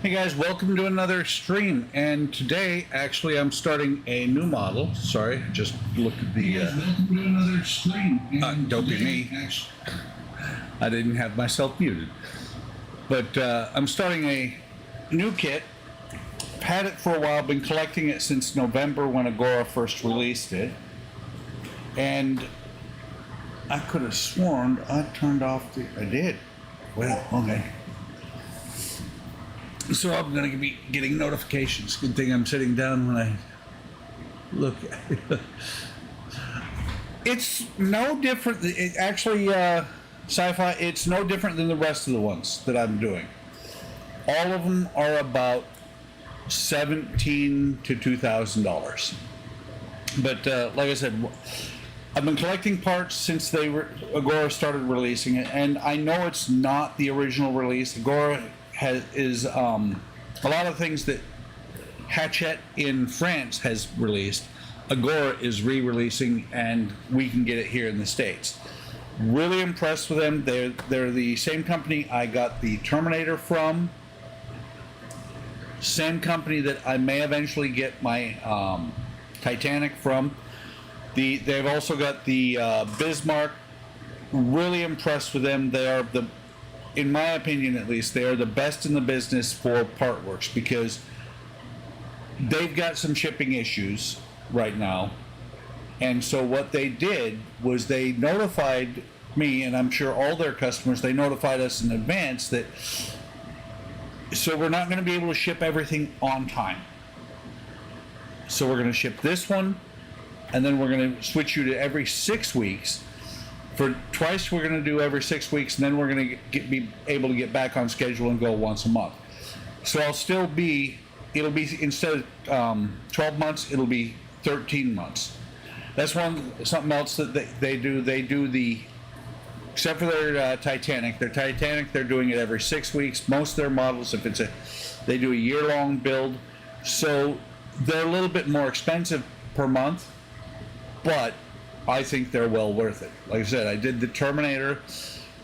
Hey guys, welcome to another stream. And today, actually, I'm starting a new model. Sorry, just look at the. Welcome to another stream. Don't be me. I didn't have myself muted. But I'm starting a new kit. Had it for a while, been collecting it since November when Agora first released it. And I could have sworn I turned off the. I did. Well, okay. So I'm going to be getting notifications. Good thing I'm sitting down when I look at it. It's no different. It actually, sci-fi, it's no different than the rest of the ones that I'm doing. All of them are about $1,700 to $2,000. But like I said, I've been collecting parts since Agora started releasing it, and I know it's not the original release. Agora is a lot of things that Hachette in France has released. Agora is re-releasing, and we can get it here in the States. Really impressed with them. They're the same company I got the Terminator from. Same company that I may eventually get my Titanic from. They've also got the Bismarck. Really impressed with them. They are in my opinion at least, they are the best in the business for part works, because they've got some shipping issues right now. And so what they did was they notified me, and I'm sure all their customers, they notified us in advance that, so we're not going to be able to ship everything on time. So we're going to ship this one, and then we're going to switch you to every 6 weeks. For twice, we're going to do every 6 weeks, and then we're going to be able to get back on schedule and go once a month. So it'll be, instead of 12 months, it'll be 13 months. That's something else that they do. They do except for their Titanic. Their Titanic, they're doing it every 6 weeks. Most of their models, they do a year-long build. So they're a little bit more expensive per month, but I think they're well worth it. Like I said, I did the Terminator.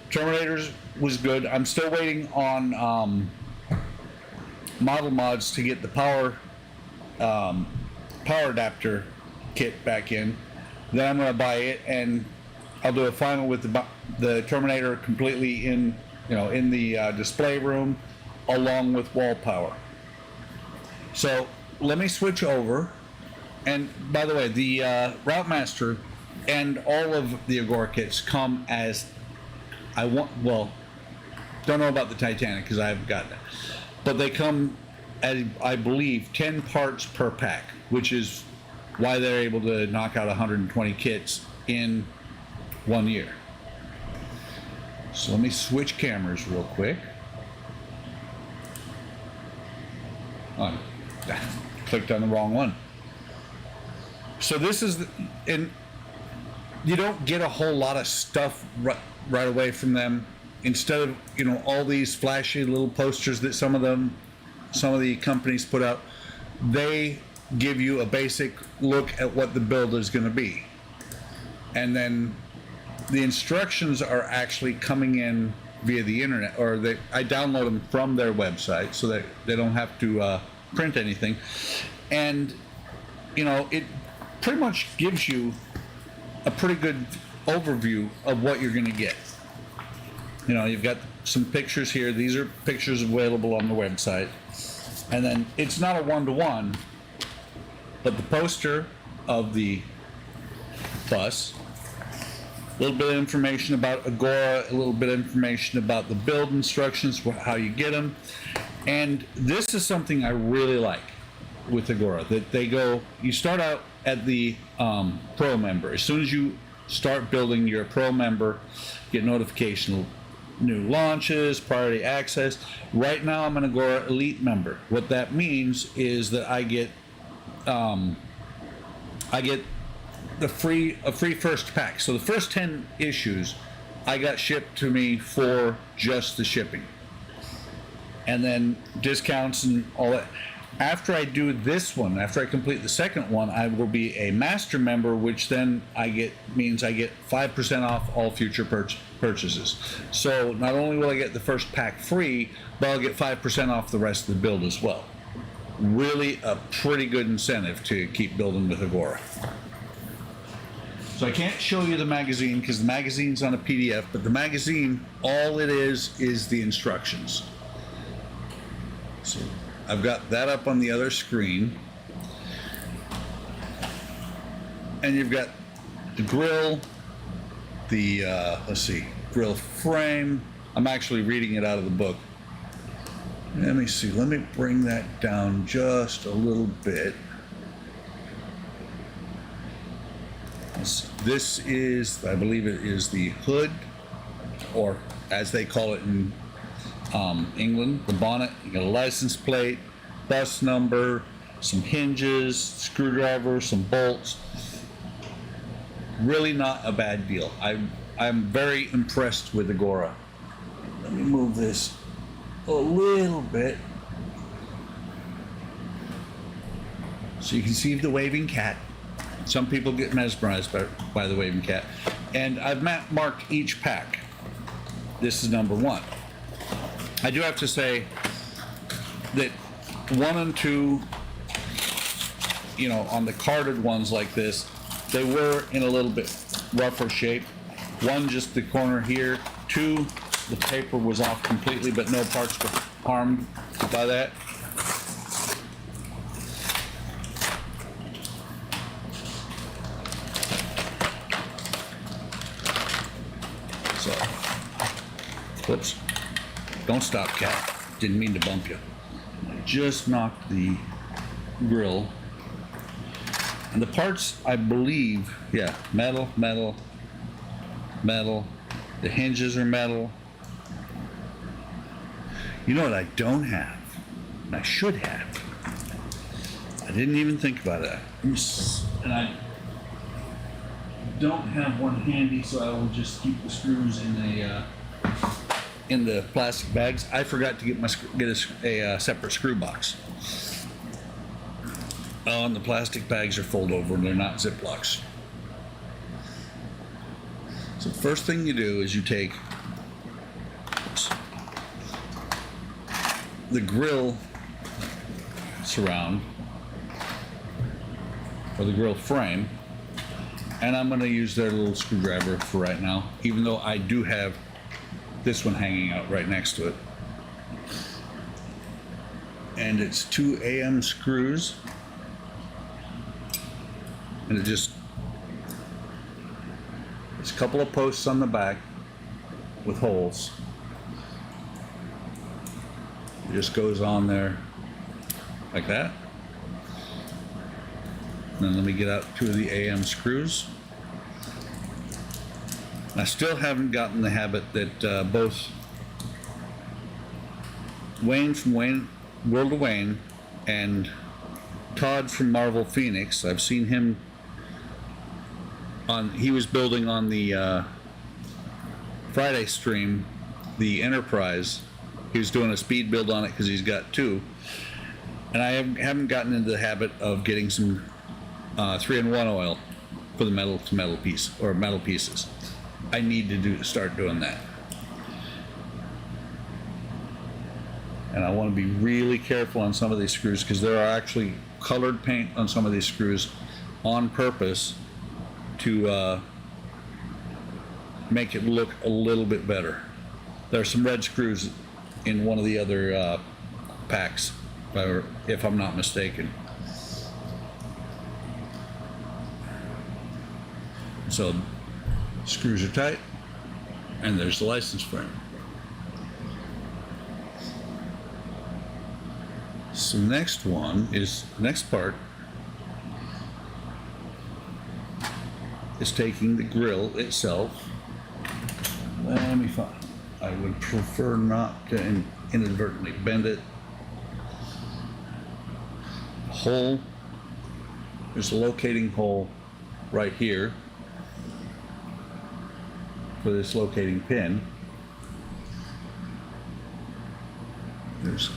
Terminator's was good. I'm still waiting on Model Mods to get the power adapter kit back in. Then I'm going to buy it, and I'll do a final with the Terminator completely in the display room, along with wall power. So let me switch over. And by the way, the Routemaster and all of the Agora kits come as don't know about the Titanic because I haven't gotten it, but they come as, I believe, 10 parts per pack, which is why they're able to knock out 120 kits in 1 year. So let me switch cameras real quick. Clicked on the wrong one. So this is you don't get a whole lot of stuff right away from them. Instead of all these flashy little posters that some of the companies put out, they give you a basic look at what the build is going to be, and then the instructions are actually coming in via the internet, or I download them from their website so that they don't have to print anything, and it pretty much gives you a pretty good overview of what you're going to get. You've got some pictures here. These are pictures available on the website. And then it's not a one-to-one, but the poster of the bus, a little bit of information about Agora, a little bit of information about the build instructions, how you get them. And this is something I really like with Agora, that you start out at the Pro member. As soon as you start building your Pro member, get notification of new launches, priority access. Right now I'm an Agora Elite member. What that means is that I get a free first pack. So the first 10 issues I got shipped to me for just the shipping, and then discounts and all that. After I do this one, after I complete the second one, I will be a master member, which then means I get 5% off all future purchases. So not only will I get the first pack free, but I'll get 5% off the rest of the build as well. Really a pretty good incentive to keep building with Agora. So I can't show you the magazine because the magazine's on a PDF, but the magazine, all it is the instructions. So I've got that up on the other screen. And you've got the grill, the, grill frame. I'm actually reading it out of the book. Let me see, let me bring that down just a little bit. This is, I believe it is the hood, or as they call it in England, the bonnet. You got a license plate, bus number, some hinges, screwdriver, some bolts. Really not a bad deal. I'm very impressed with Agora. Let me move this a little bit so you can see the waving cat. Some people get mesmerized by the waving cat. And I've marked each pack. This is number 1. I do have to say that 1 and 2, you know, on the carded ones like this, they were in a little bit rougher shape. 1, just the corner here. 2, the paper was off completely, but no parts were harmed by that. So, whoops. Don't stop, cat. Didn't mean to bump you. I just knocked the grill. And the parts, I believe, yeah, metal, metal, metal. The hinges are metal. You know what I don't have? And I should have. I didn't even think about that. And I don't have one handy, so I will just keep the screws in the plastic bags. I forgot to get a separate screw box. Oh, and the plastic bags are fold over and they're not Ziplocs. So the first thing you do is you take the grill surround, or the grill frame, and I'm going to use their little screwdriver for right now, even though I do have this one hanging out right next to it. And it's 2 AM screws, and there's a couple of posts on the back with holes. It just goes on there like that. And then let me get out 2 of the AM screws. I still haven't gotten the habit that both Wayne from World of Wayne and Todd from Marvel Phoenix, I've seen him he was building on the Friday stream, the Enterprise. He was doing a speed build on it because he's got 2. And I haven't gotten into the habit of getting some 3-in-1 oil for the metal to metal piece, or metal pieces. I need to start doing that. And I want to be really careful on some of these screws because there are actually colored paint on some of these screws on purpose to make it look a little bit better. There are some red screws in one of the other packs, if I'm not mistaken. So screws are tight, and there's the license frame. So next part is taking the grill itself. Let me find. I would prefer not to inadvertently bend it. Hole. There's a locating hole right here for this locating pin. There's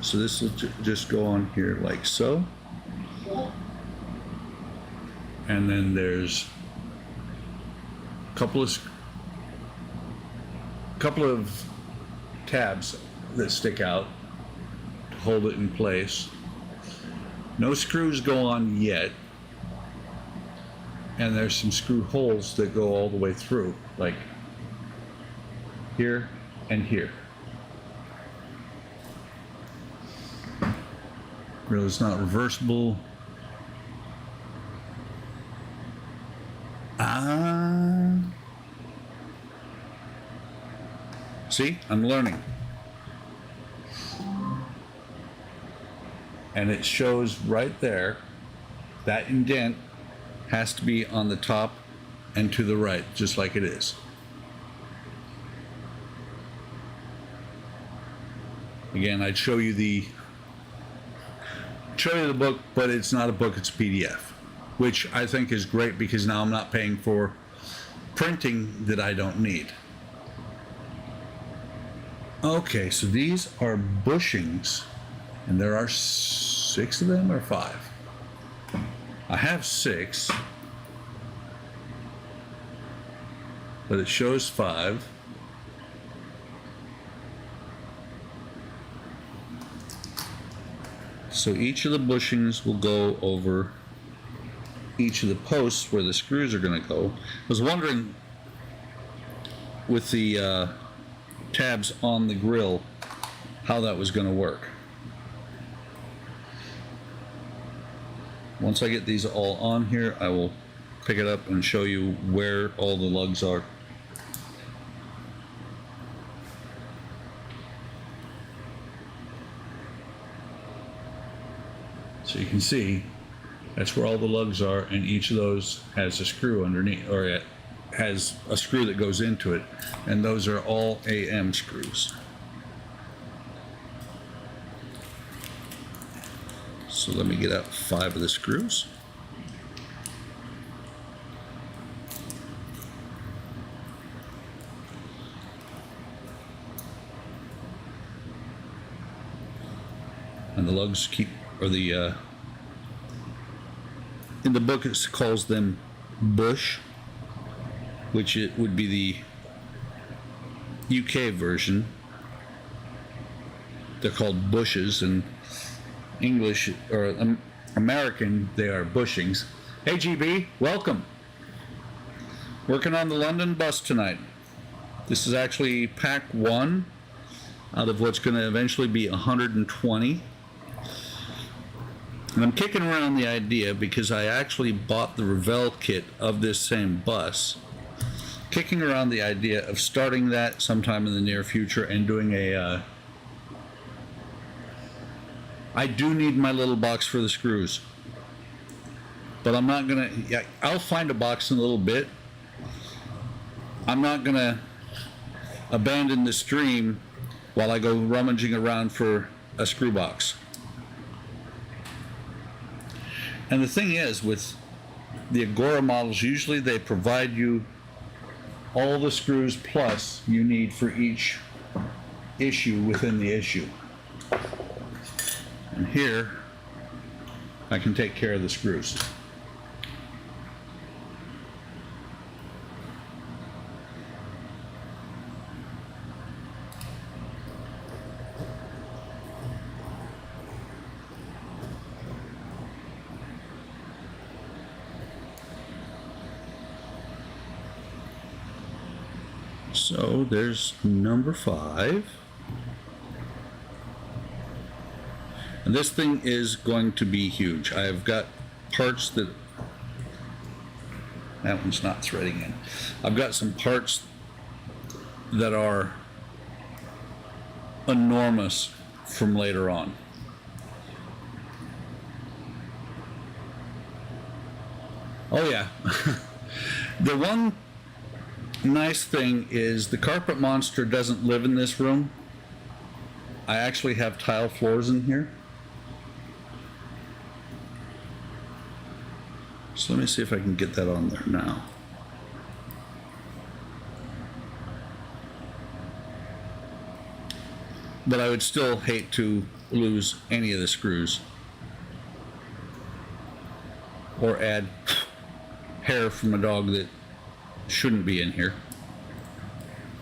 So this will just go on here like so. And then there's a couple of tabs that stick out to hold it in place. No screws go on yet. And there's some screw holes that go all the way through, like here and here. Really, it's not reversible. See, I'm learning. And it shows right there, that indent has to be on the top and to the right, just like it is. Again, I'd show you the book, but it's not a book, it's a PDF, which I think is great because now I'm not paying for printing that I don't need. Okay, so these are bushings, and there are 6 of them or 5. I have 6, but it shows 5. So each of the bushings will go over each of the posts where the screws are going to go. I was wondering with the tabs on the grill how that was going to work. Once I get these all on here, I will pick it up and show you where all the lugs are. So you can see that's where all the lugs are, and each of those has a screw underneath, or it has a screw that goes into it, and those are all AM screws. So let me get out 5 of the screws. And the lugs keep, or the, in the book it calls them bush, which it would be the UK version. They're called bushes, and English or American, they are bushings. Hey GB, welcome. Working on the London bus tonight. This is actually pack 1 out of what's going to eventually be 120. And I'm kicking around the idea because I actually bought the Revell kit of this same bus. Kicking around the idea of starting that sometime in the near future and doing a I do need my little box for the screws, but I'm not gonna, I'll find a box in a little bit. I'm not gonna abandon the stream while I go rummaging around for a screw box. And the thing is, with the Agora models, usually they provide you all the screws plus you need for each issue within the issue. And here, I can take care of the screws. So there's number 5. And this thing is going to be huge. I've got parts that one's not threading in. I've got some parts that are enormous from later on. Oh yeah. The one nice thing is the carpet monster doesn't live in this room. I actually have tile floors in here. So let me see if I can get that on there now. But I would still hate to lose any of the screws or add hair from a dog that shouldn't be in here.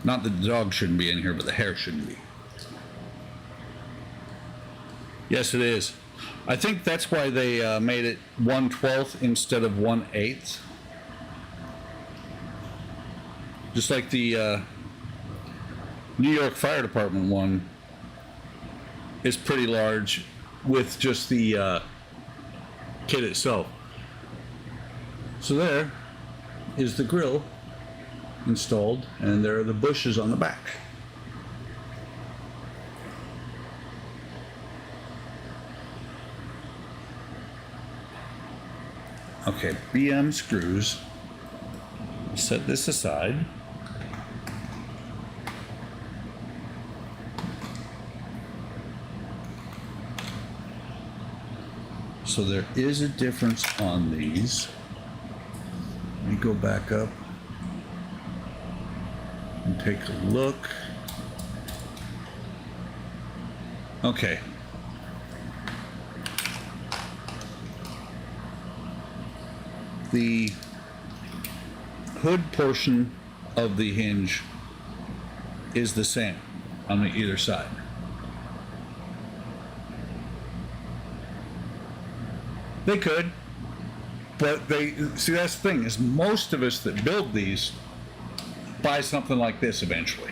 Not that the dog shouldn't be in here, but the hair shouldn't be. Yes, it is. I think that's why they made it 1/12 instead of 1/8. Just like the New York Fire Department one is pretty large with just the kit itself. So there is the grill installed, and there are the bushes on the back. Okay, BM screws. Set this aside. So there is a difference on these. Let me go back up and take a look. Okay. The hood portion of the hinge is the same on the either side. They could, but they see, that's the thing, is most of us that build these buy something like this eventually.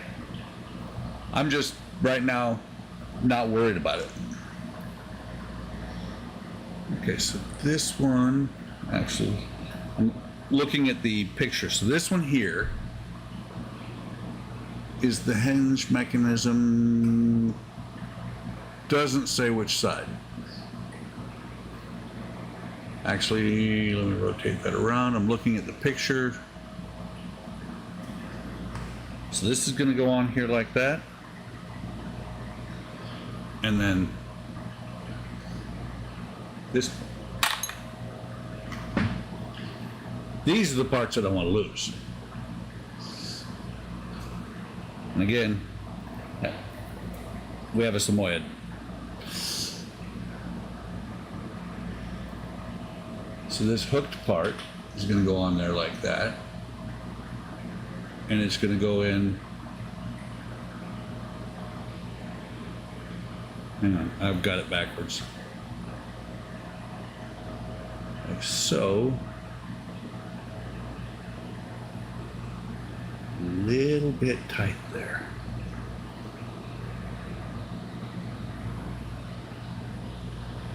I'm just right now not worried about it. Okay, so this one, actually, I'm looking at the picture. So this one here is the hinge mechanism. Doesn't say which side. Actually, let me rotate that around. I'm looking at the picture. So this is going to go on here like that. And then this. These are the parts that I want to lose. And again, we have a Samoyed. So this hooked part is going to go on there like that. And it's going to go in. Hang on, I've got it backwards. Like so. A little bit tight there.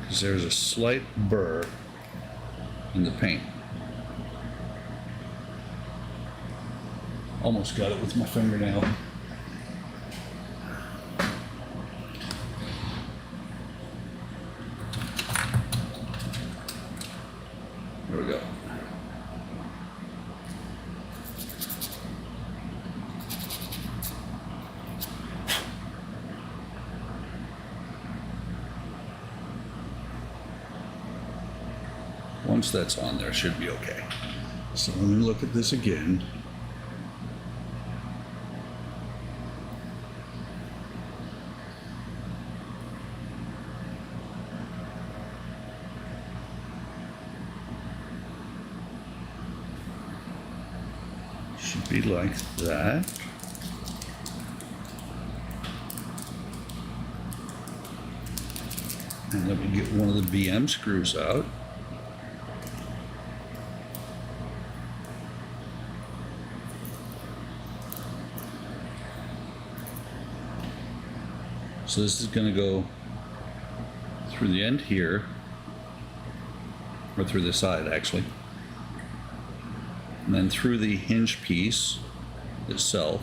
Because there's a slight burr in the paint. Almost got it with my fingernail. There we go. Once that's on there, should be okay. So let me look at this again. Should be like that. And let me get one of the BM screws out. So this is going to go through the end here, or through the side actually, and then through the hinge piece itself.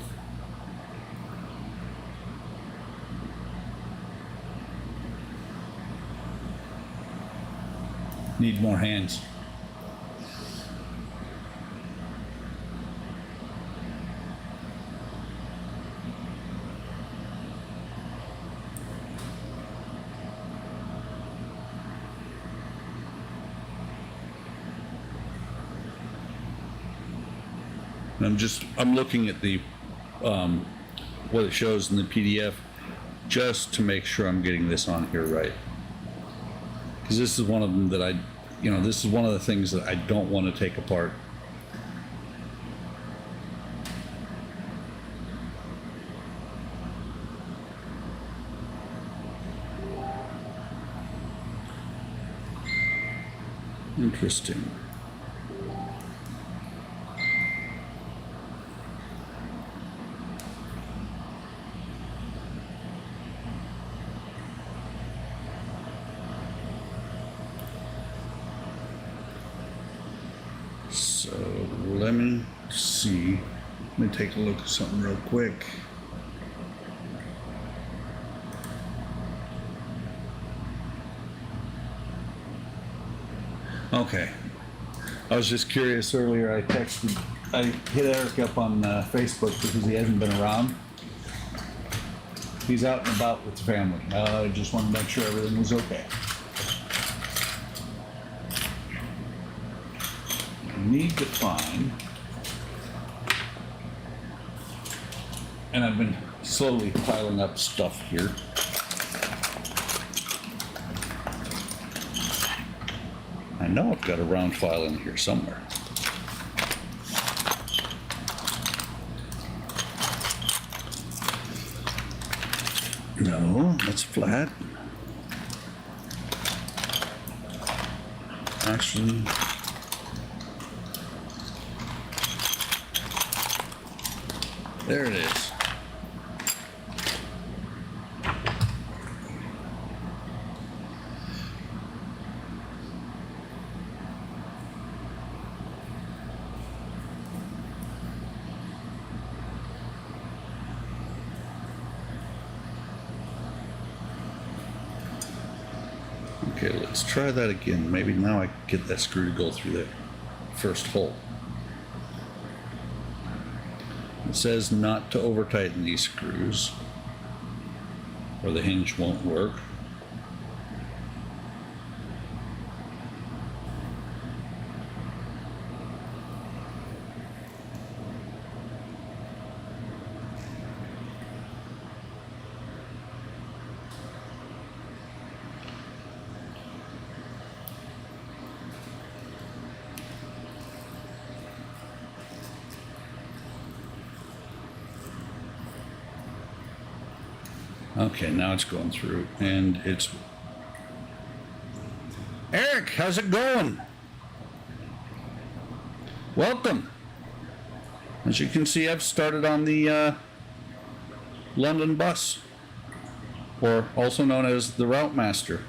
Need more hands. I'm looking at the what it shows in the PDF. just to make sure I'm getting this on here right. Because this is one of them that this is one of the things that I don't want to take apart. Interesting. So let me see. Let me take a look at something real quick. Okay. I was just curious earlier. I hit Eric up on Facebook because he hasn't been around. He's out and about with the family. I just wanted to make sure everything was okay. I need to find, and I've been slowly piling up stuff here. I know I've got a round file in here somewhere. No, that's flat. Actually, there it is. Okay, let's try that again. Maybe now I can get that screw to go through that first hole. It says not to over tighten these screws or the hinge won't work. Okay, now it's going through, and it's... Eric, how's it going? Welcome. As you can see, I've started on the London bus, or also known as the Routemaster.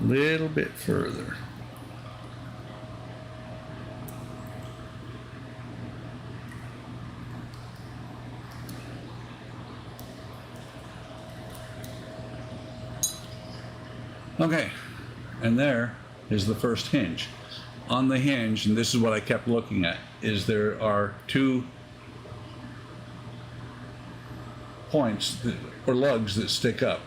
Little bit further. Okay, and there is the first hinge. On the hinge, and this is what I kept looking at, is there are two points or lugs that stick up.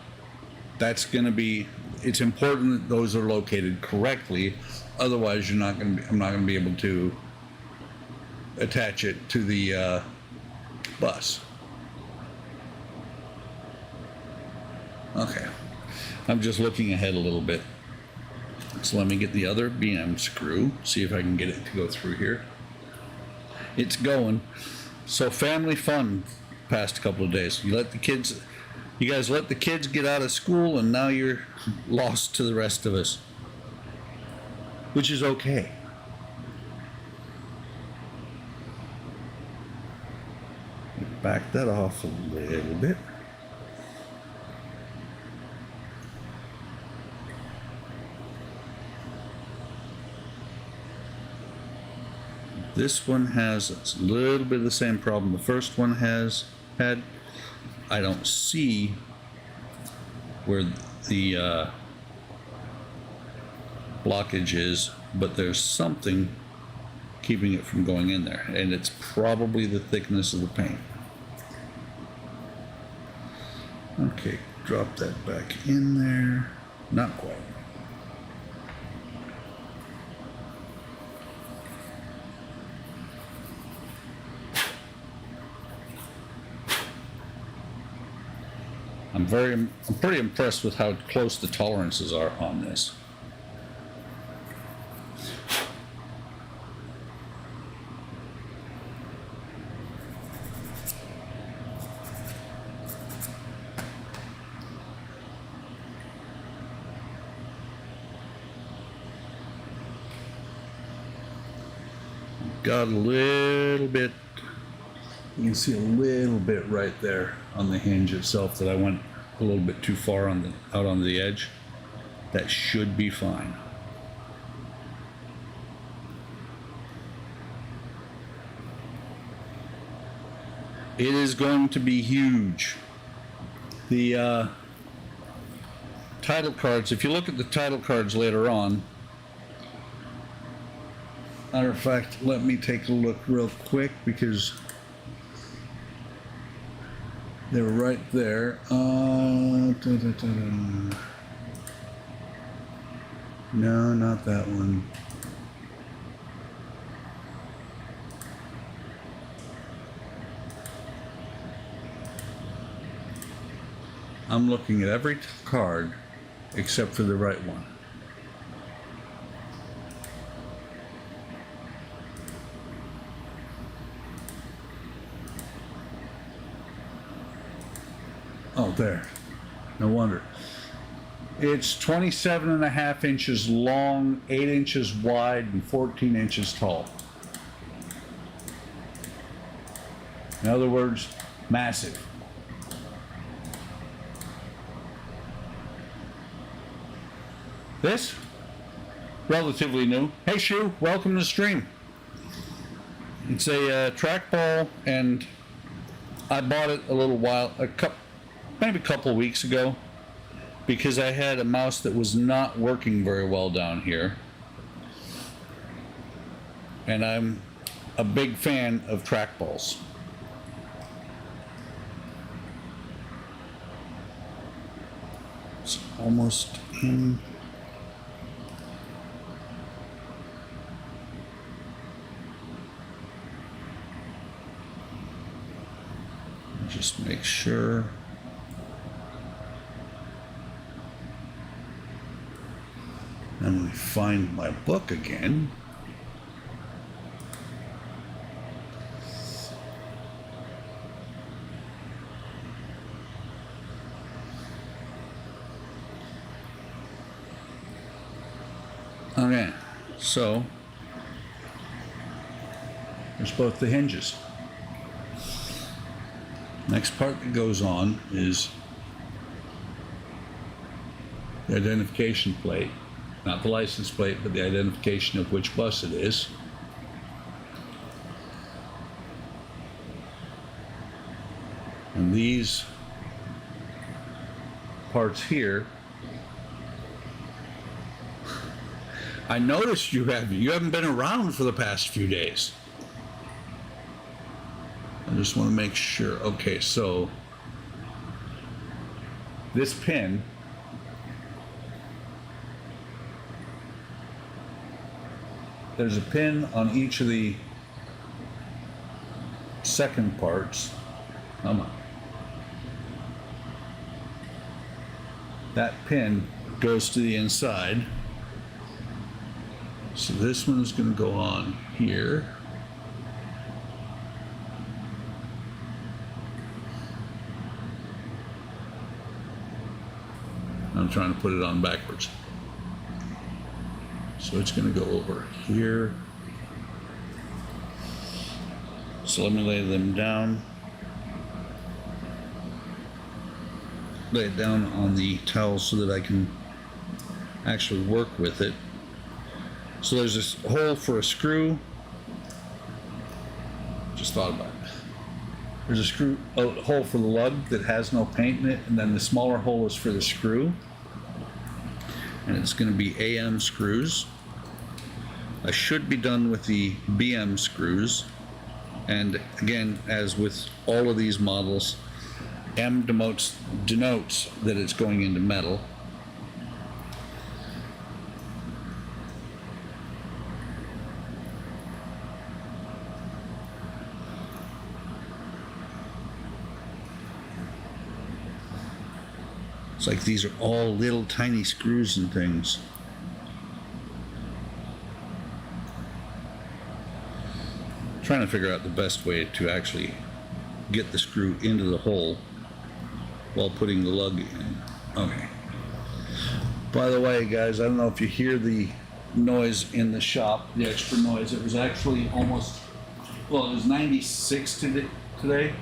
That's going to be, it's important that those are located correctly, otherwise I'm not going to be able to attach it to the bus. Okay, I'm just looking ahead a little bit. So let me get the other BM screw, see if I can get it to go through here. It's going. So family fun past couple of days. You guys let the kids get out of school, and now you're lost to the rest of us, which is okay. Back that off a little bit. This one has a little bit of the same problem the first one had. I don't see where the blockage is, but there's something keeping it from going in there, and it's probably the thickness of the paint. Okay, drop that back in there. Not quite. I'm pretty impressed with how close the tolerances are on this. Got a little bit, you can see a little bit right there on the hinge itself that I went a little bit too far out on the edge. That should be fine. It is going to be huge. The title cards, if you look at the title cards later on, matter of fact, let me take a look real quick because they were right there. No, not that one. I'm looking at every card except for the right one. Oh, there. No wonder. It's 27.5 inches long, 8 inches wide, and 14 inches tall. In other words, massive. This, relatively new. Hey, Shu, welcome to the stream. It's a trackball, and I bought it a little while, maybe a couple weeks ago, because I had a mouse that was not working very well down here. And I'm a big fan of trackballs. It's almost in. Just make sure. And let me find my book again. Okay, so there's both the hinges. Next part that goes on is the identification plate. Not the license plate, but the identification of which bus it is. And these parts here, I noticed you haven't been around for the past few days. I just want to make sure. Okay, so this pin there's a pin on each of the second parts. Come on. That pin goes to the inside. So this one is going to go on here. I'm trying to put it on backwards. So it's going to go over here. So let me lay them down. Lay it down on the towel so that I can actually work with it. So there's this hole for a screw. Just thought about it. There's a hole for the lug that has no paint in it, and then the smaller hole is for the screw. And it's going to be AM screws. I should be done with the BM screws. And again, as with all of these models, M denotes that it's going into metal. It's like these are all little tiny screws and things. Trying to figure out the best way to actually get the screw into the hole while putting the lug in. Okay. By the way, guys, I don't know if you hear the noise in the shop, the extra noise. It was actually almost, well, it was 96 today.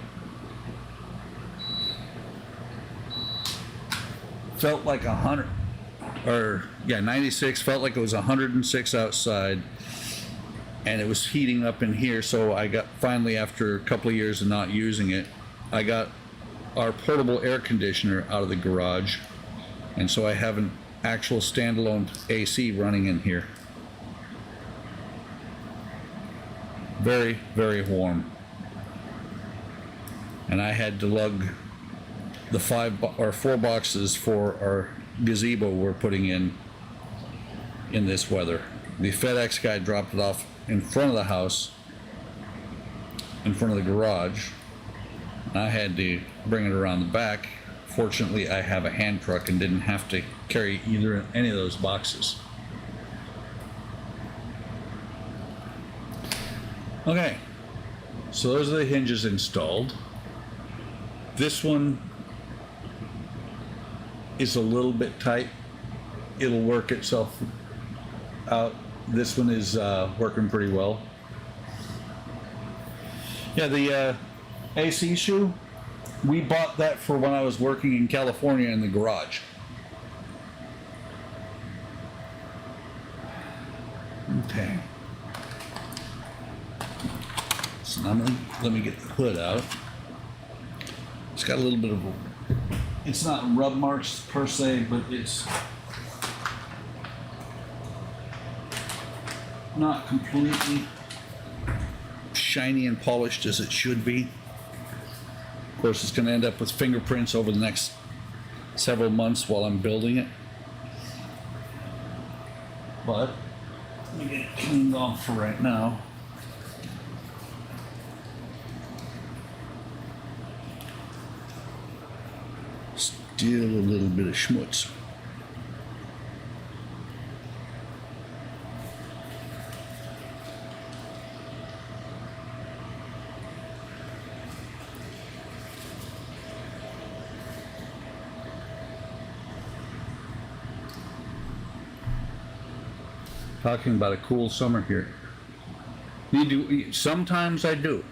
Felt like 100, or yeah, 96, felt like it was 106 outside, and it was heating up in here. So I got, finally, after a couple of years of not using it, I got our portable air conditioner out of the garage, and so I have an actual standalone AC running in here. Very, very warm. And I had to lug the 4 boxes for our gazebo we're putting in this weather. The FedEx guy dropped it off in front of the house, in front of the garage. I had to bring it around the back. Fortunately, I have a hand truck and didn't have to carry any of those boxes. Okay, so those are the hinges installed. This one is a little bit tight. It'll work itself out. This one is working pretty well. Yeah, the AC shoe, we bought that for when I was working in California in the garage. Okay. So now let me get the hood out. It's got a little bit of a, it's not rub marks per se, but it's not completely shiny and polished as it should be. Of course, it's going to end up with fingerprints over the next several months while I'm building it. But let me get it cleaned off for right now. Still a little bit of schmutz. Talking about a cool summer here. Sometimes I do.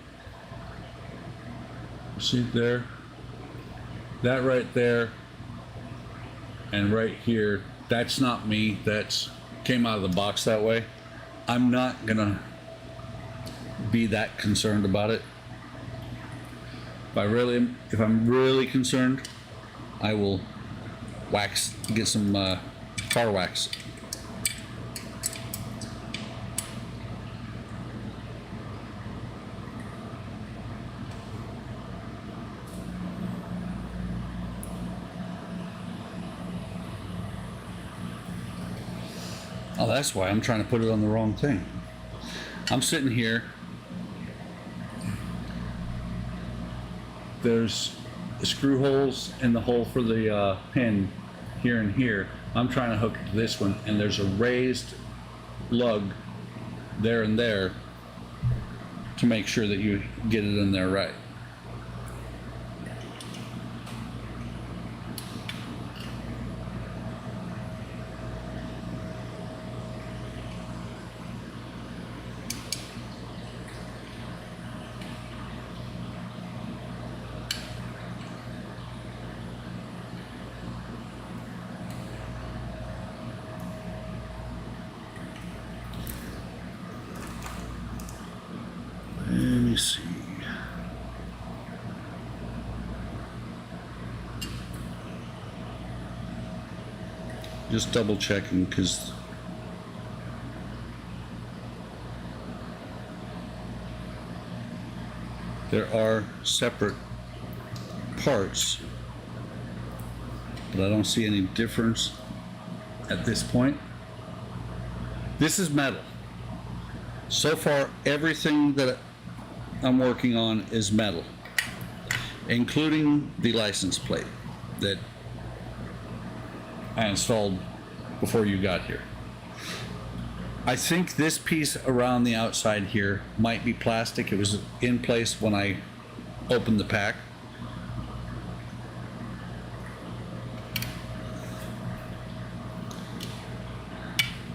See there? That right there and right here, that's not me. That's came out of the box that way. I'm not gonna be that concerned about it. If I'm really concerned, I will get some car wax. Oh, that's why I'm trying to put it on the wrong thing. I'm sitting here. There's screw holes in the hole for the pin here and here. I'm trying to hook it to this one, and there's a raised lug there and there to make sure that you get it in there right. Let me see. Just double checking because there are separate parts, but I don't see any difference at this point. This is metal. So far, everything that I'm working on is metal, including the license plate that I installed before you got here. I think this piece around the outside here might be plastic. It was in place when I opened the pack.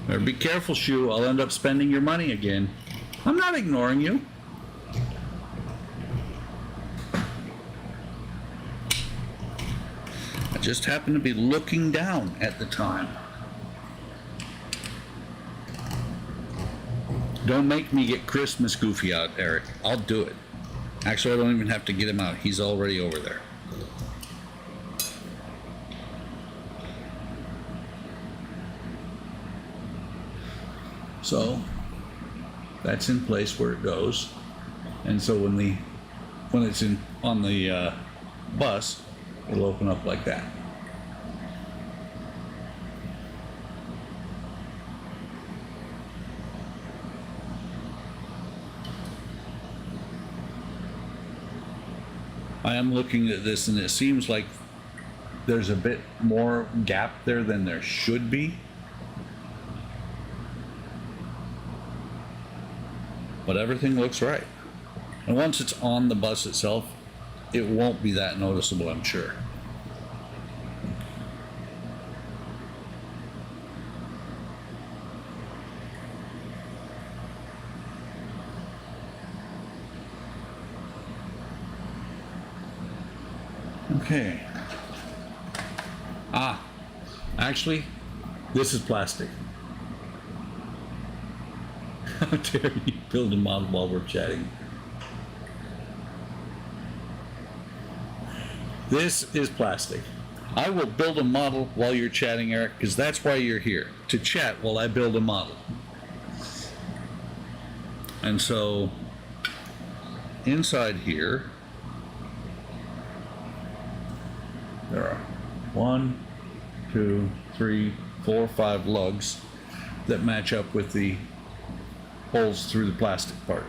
Better be careful, Shu. I'll end up spending your money again. I'm not ignoring you. I just happened to be looking down at the time. Don't make me get Christmas Goofy out, Eric. I'll do it. Actually, I don't even have to get him out. He's already over there. So that's in place where it goes, and so when it's on the bus, it'll open up like that. I am looking at this, and it seems like there's a bit more gap there than there should be. But everything looks right. And once it's on the bus itself, it won't be that noticeable, I'm sure. Okay. Actually, this is plastic. How dare you build a model while we're chatting? This is plastic. I will build a model while you're chatting, Eric, because that's why you're here, to chat while I build a model. And so, inside here, there are 1, 2, 3, 4, 5 lugs that match up with the holes through the plastic part.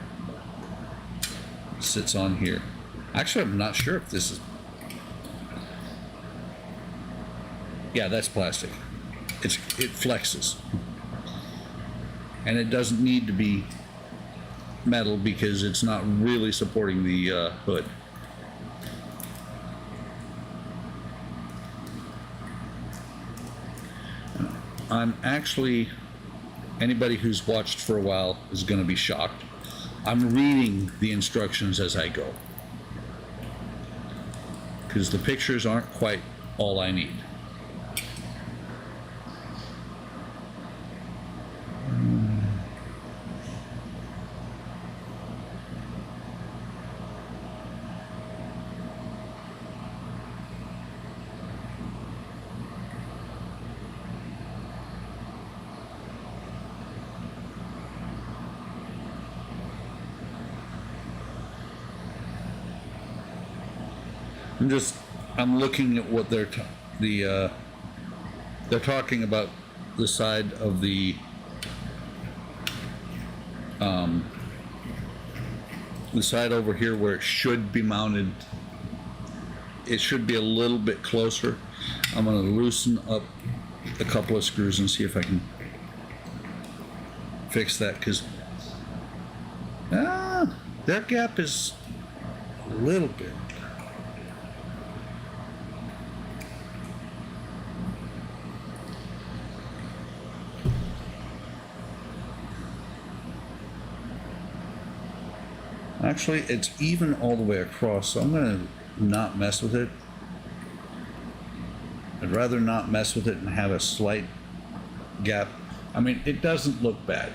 It sits on here. Actually, I'm not sure if this is... Yeah, that's plastic. It flexes. And it doesn't need to be metal because it's not really supporting the hood. I'm actually... Anybody who's watched for a while is going to be shocked. I'm reading the instructions as I go, because the pictures aren't quite all I need. I'm looking at what they're talking about the side of the side over here where it should be mounted. It should be a little bit closer. I'm going to loosen up a couple of screws and see if I can fix that, because that gap is a little bit. Actually, it's even all the way across, so I'm going to not mess with it. I'd rather not mess with it and have a slight gap. I mean, it doesn't look bad.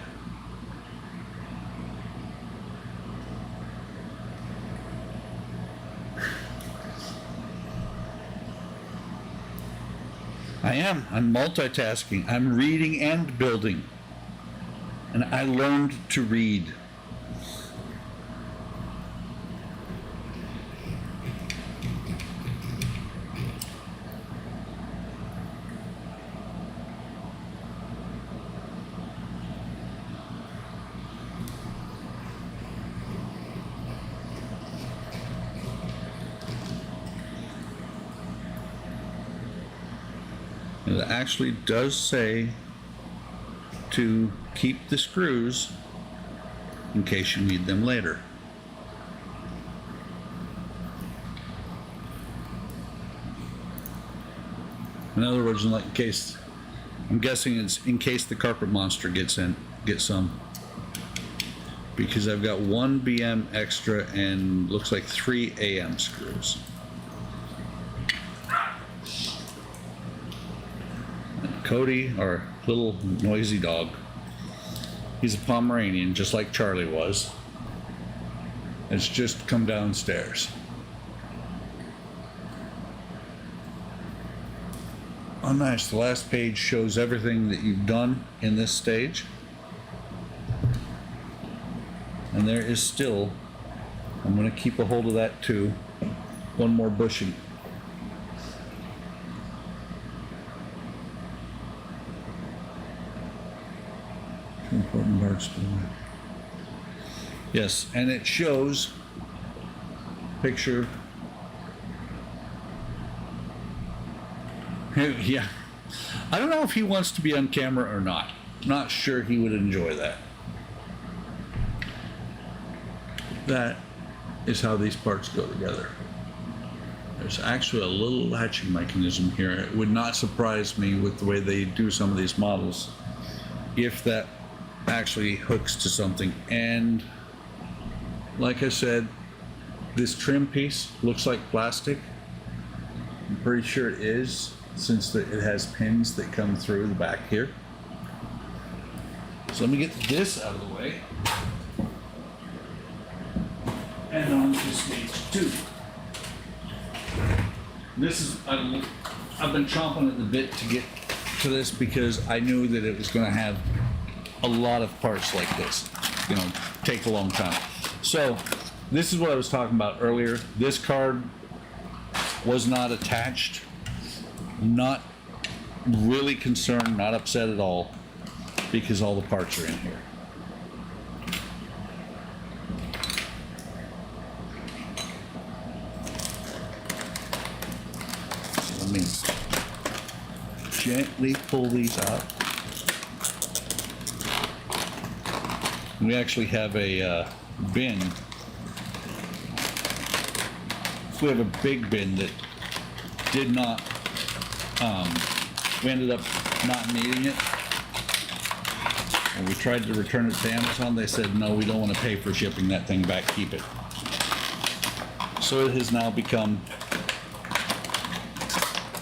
I'm multitasking. I'm reading and building. And I learned to read. It actually does say to keep the screws in case you need them later. In other words, in case, I'm guessing it's in case the carpet monster gets some. Because I've got 1 BM extra and looks like 3 AM screws. And Cody, our little noisy dog, he's a Pomeranian, just like Charlie was. It's just come downstairs. Oh, nice. The last page shows everything that you've done in this stage. And there is still, I'm going to keep a hold of that too, 1 more bushing. Important parts to it. Yes, and it shows picture. Yeah, I don't know if he wants to be on camera or not. Not sure he would enjoy that. That is how these parts go together. There's actually a little latching mechanism here. It would not surprise me with the way they do some of these models if that actually hooks to something. And like I said, this trim piece looks like plastic. I'm pretty sure it is, since it has pins that come through the back here. So let me get this out of the way. And on to stage 2. This is, I've been chomping at the bit to get to this because I knew that it was going to have a lot of parts like this, you know, take a long time. So this is what I was talking about earlier. This card was not attached. Not really concerned, not upset at all, because all the parts are in here. So let me gently pull these out. We actually have a bin. We have a big bin that did not, we ended up not needing it. And we tried to return it to Amazon. They said, no, we don't want to pay for shipping that thing back, keep it. So it has now become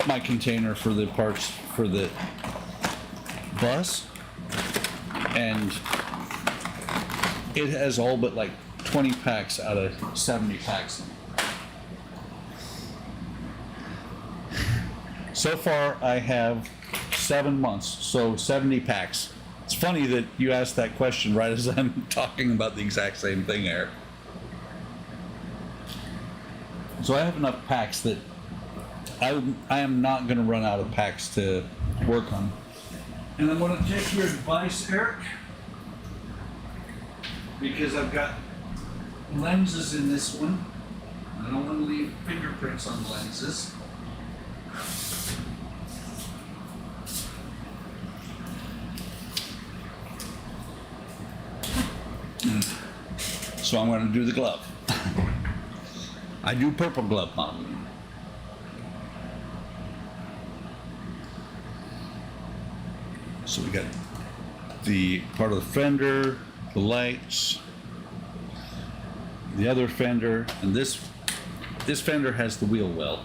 my container for the parts for the bus. And it has all but like 20 packs out of 70 packs. So far, I have 7 months, so 70 packs. It's funny that you asked that question right as I'm talking about the exact same thing, Eric. So I have enough packs that I am not going to run out of packs to work on. And I'm going to take your advice, Eric, because I've got lenses in this one. I don't want to leave fingerprints on the lenses. So I'm going to do the glove. I do purple glove modeling. So we got the part of the fender, the lights, the other fender, and this fender has the wheel well.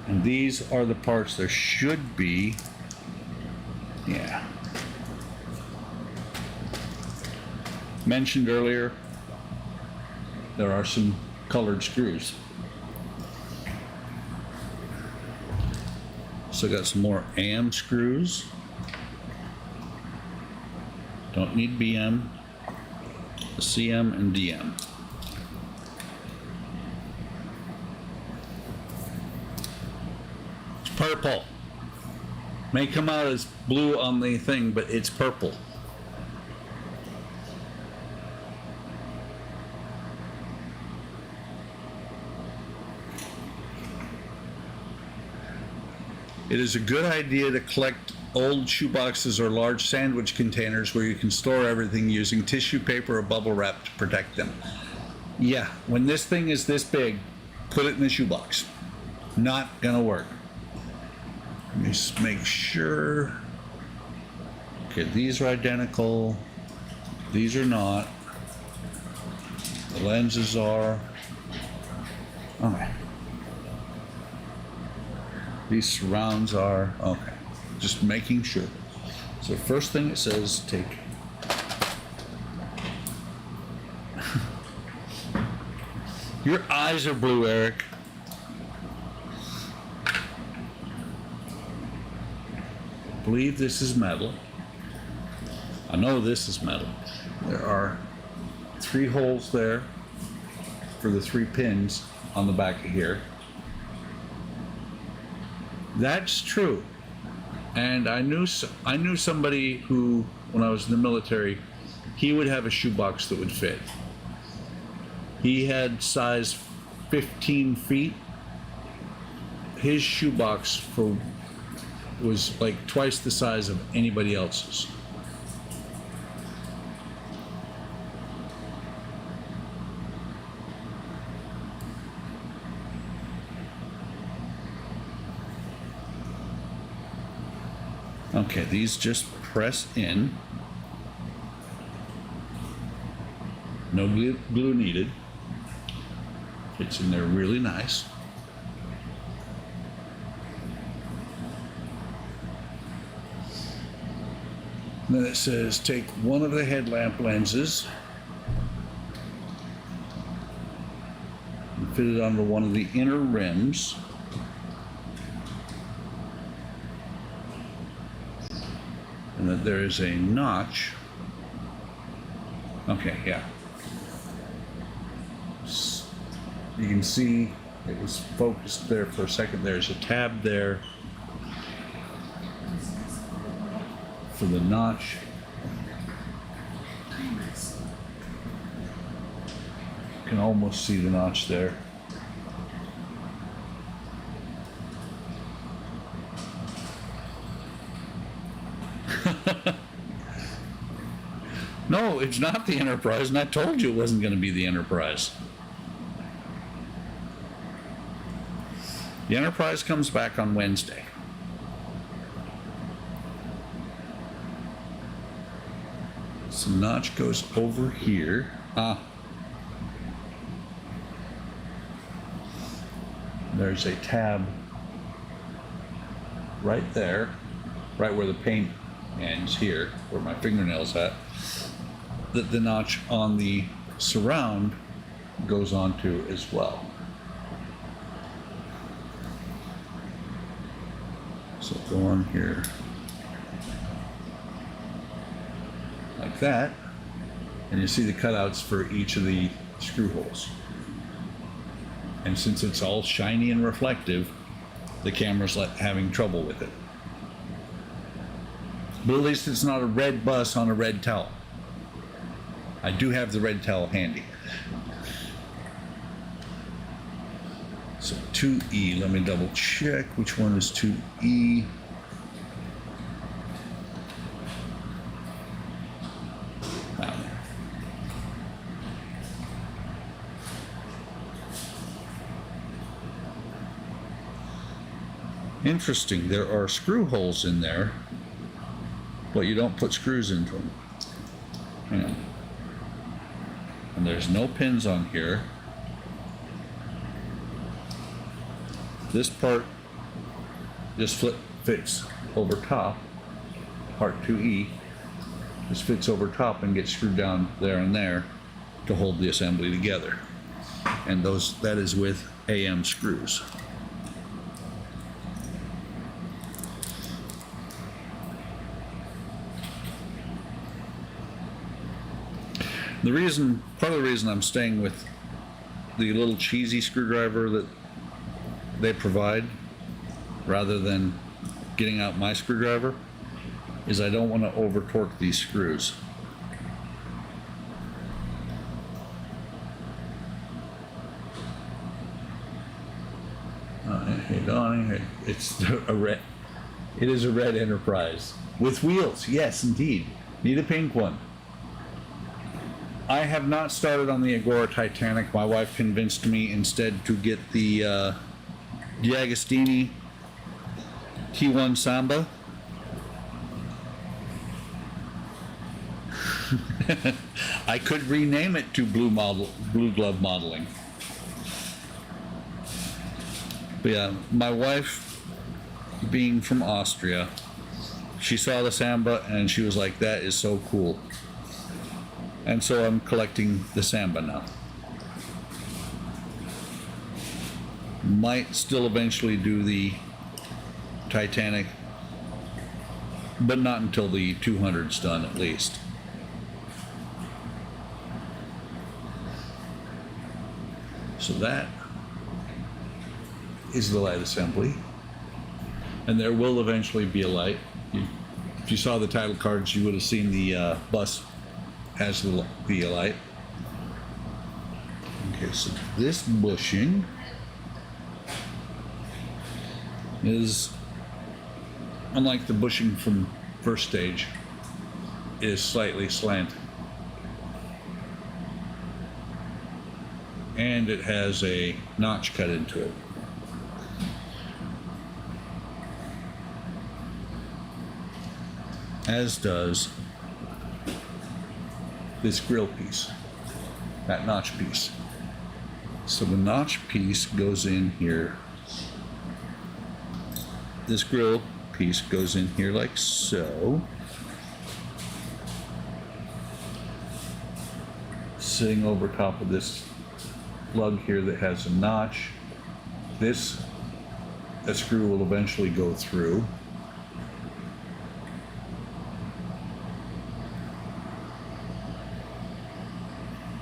And these are the parts. There should be, yeah. Mentioned earlier, there are some colored screws. So got some more AM screws. Don't need BM, CM and DM. It's purple. May come out as blue on the thing, but it's purple. It is a good idea to collect old shoeboxes or large sandwich containers where you can store everything using tissue paper or bubble wrap to protect them. Yeah, when this thing is this big, put it in the shoebox. Not gonna work. Let me just make sure. Okay, these are identical. These are not. The lenses are. Okay. These surrounds are. Okay. Just making sure. So first thing it says, take. Your eyes are blue, Eric. I believe this is metal. I know this is metal. There are 3 holes there for the 3 pins on the back of here. That's true. And I knew somebody who, when I was in the military, he would have a shoebox that would fit. He had size 15 feet. His shoebox was like twice the size of anybody else's. Okay, these just press in. No glue needed. Fits in there really nice. And then it says take one of the headlamp lenses and fit it onto one of the inner rims. And that there is a notch. Okay, yeah. You can see it was focused there for a second. There's a tab there for the notch. You can almost see the notch there. No, it's not the Enterprise, and I told you it wasn't going to be the Enterprise. The Enterprise comes back on Wednesday. So the notch goes over here. There's a tab right there, right where the paint ends here, where my fingernail's at, that the notch on the surround goes onto as well. So go on here like that, and you see the cutouts for each of the screw holes. And since it's all shiny and reflective, the camera's having trouble with it. But at least it's not a red bus on a red towel. I do have the red towel handy. So 2E, let me double check which one is 2E. Interesting, there are screw holes in there, but you don't put screws into them. Hang on. And there's no pins on here. This part just fits over top. Part 2E just fits over top and gets screwed down there and there to hold the assembly together. And that is with AM screws. Part of the reason I'm staying with the little cheesy screwdriver that they provide, rather than getting out my screwdriver, is I don't want to over torque these screws. Hey Donnie, it's a It is a red Enterprise with wheels. Yes, indeed. Need a pink one. I have not started on the Agora Titanic. My wife convinced me instead to get the Agostini T1 Samba. I could rename it to Blue Glove Modeling. But yeah, my wife, being from Austria, she saw the Samba and she was like, that is so cool. And so I'm collecting the Samba now. Might still eventually do the Titanic, but not until the 200's done at least. So that is the light assembly. And there will eventually be a light. If you saw the title cards, you would have seen the bus has the light. Okay, so this bushing is, unlike the bushing from first stage, is slightly slant. And it has a notch cut into it. As does this grill piece, that notch piece. So the notch piece goes in here. This grill piece goes in here like so. Sitting over top of this lug here that has a notch. This screw will eventually go through.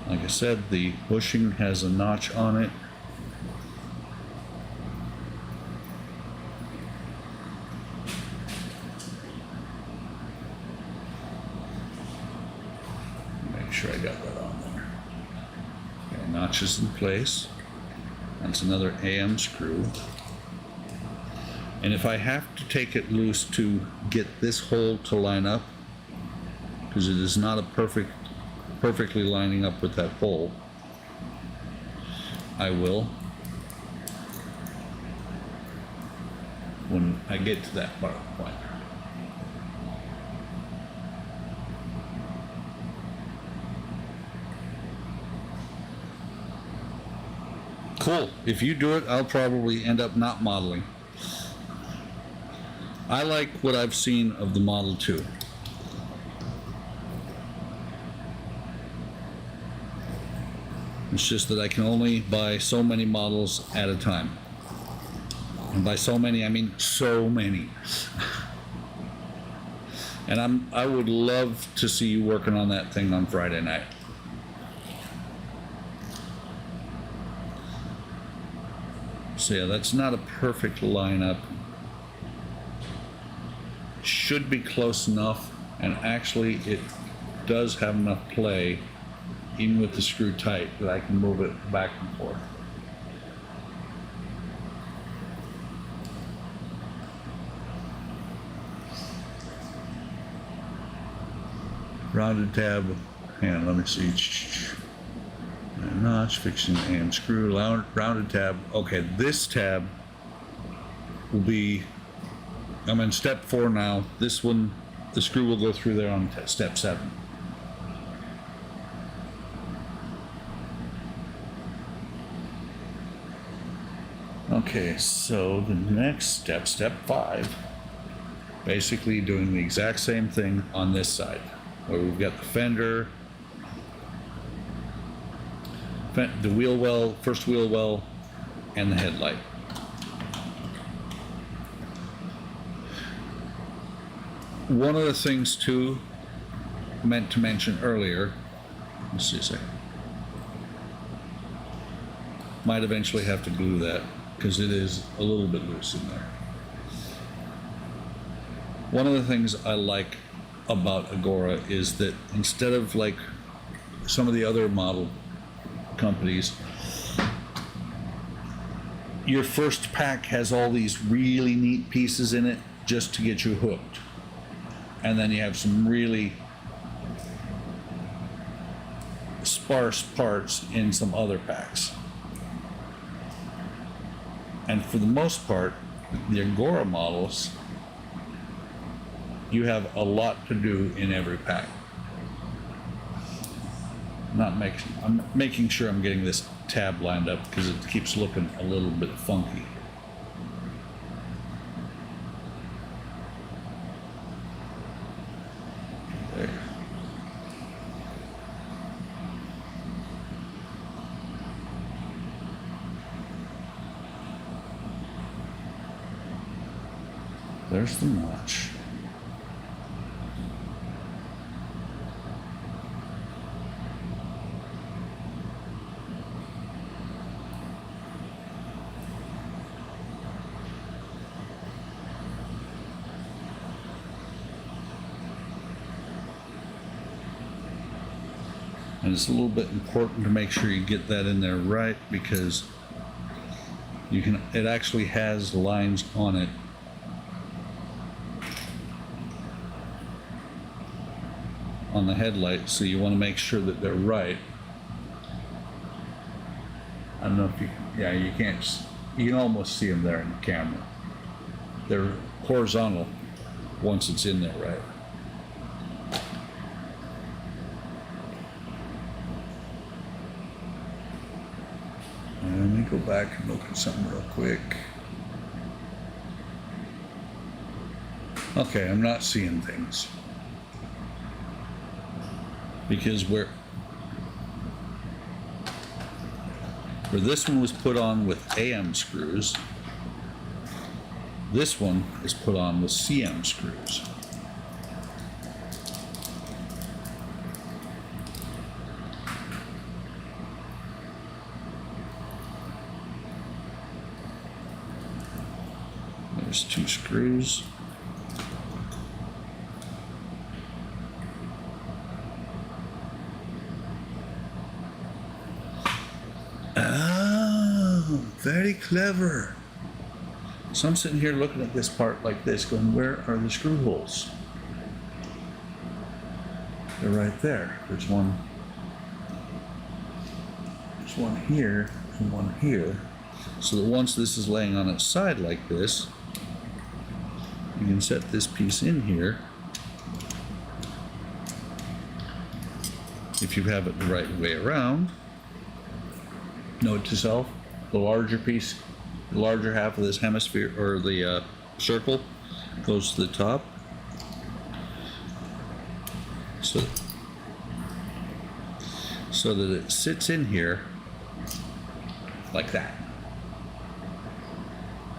Like I said, the bushing has a notch on it. Make sure I got that on there. Okay, notches in place. That's another AM screw. And if I have to take it loose to get this hole to line up, because it is not a perfectly lining up with that hole, I will when I get to that point. Cool. If you do it, I'll probably end up not modeling. I like what I've seen of the Model 2. It's just that I can only buy so many models at a time. And by so many, I mean so many. And I would love to see you working on that thing on Friday night. So yeah, that's not a perfect lineup. Should be close enough, and actually it does have enough play, even with the screw tight, that I can move it back and forth. Rounded tab, hang on, let me see. Notch, fixing and screw, rounded tab. Okay, this tab will be, I'm in step 4 now. This one, the screw will go through there on step 7. Okay, so the next step, step 5, basically doing the exact same thing on this side, where we've got the fender, the wheel well, first wheel well, and the headlight. One of the things too, meant to mention earlier, let's see a second, might eventually have to glue that because it is a little bit loose in there. One of the things I like about Agora is that instead of like some of the other model companies, your first pack has all these really neat pieces in it just to get you hooked. And then you have some really sparse parts in some other packs. And for the most part, the Agora models, you have a lot to do in every pack. I'm making sure I'm getting this tab lined up because it keeps looking a little bit funky. There. There's the notch. And it's a little bit important to make sure you get that in there right, because it actually has lines on it on the headlight, so you want to make sure that they're right. I don't know if you can almost see them there in the camera. They're horizontal once it's in there right. And let me go back and look at something real quick. Okay, I'm not seeing things. Because where this one was put on with AM screws, this one is put on with CM screws. There's 2 screws. Oh, very clever. So I'm sitting here looking at this part like this, going, where are the screw holes? They're right there. There's one here and one here. So that once this is laying on its side like this, you can set this piece in here. If you have it the right way around. Note to self, the larger piece, the larger half of this hemisphere or the circle goes to the top. So that it sits in here like that.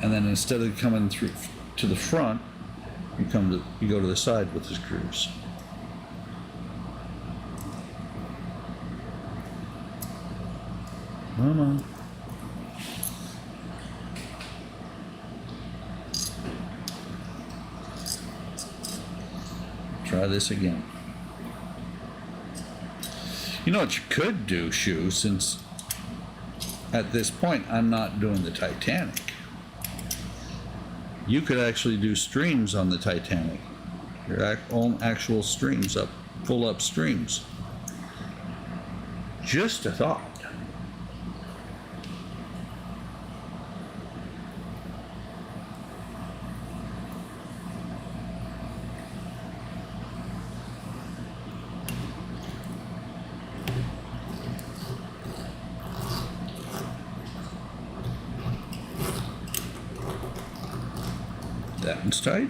And then instead of coming through to the front, you go to the side with the screws. Come on. Try this again. You know what you could do, Shu, since at this point I'm not doing the Titanic. You could actually do streams on the Titanic. Your own actual streams full up streams. Just a thought. That one's tight.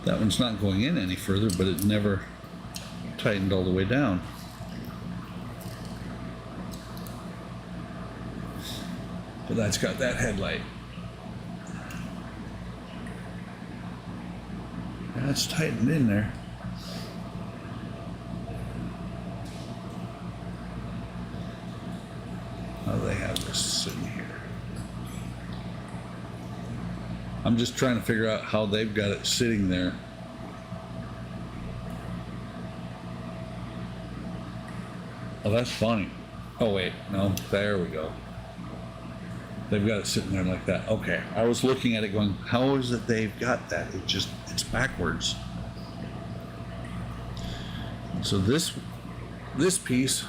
That one's not going in any further, but it never tightened all the way down. But that's got that headlight. That's tightened in there. How do they have this sitting here? I'm just trying to figure out how they've got it sitting there Oh, that's funny. Oh, wait, no, there we go. They've got it sitting there like that. Okay, I was looking at it going, how is it they've got that? It's backwards. So this piece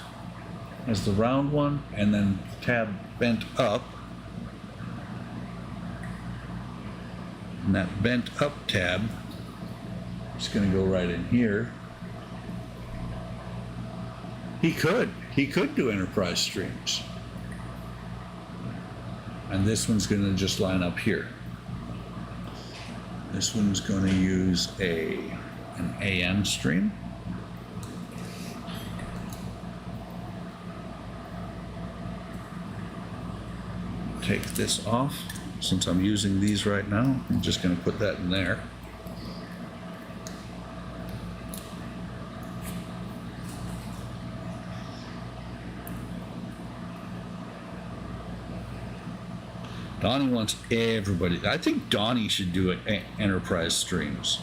has the round one, and then tab bent up. And that bent up tab is going to go right in here. He could do enterprise streams. And this one's going to just line up here. This one's going to use an AM stream. Take this off. Since I'm using these right now, I'm just going to put that in there. Donnie wants everybody. I think Donnie should do enterprise streams.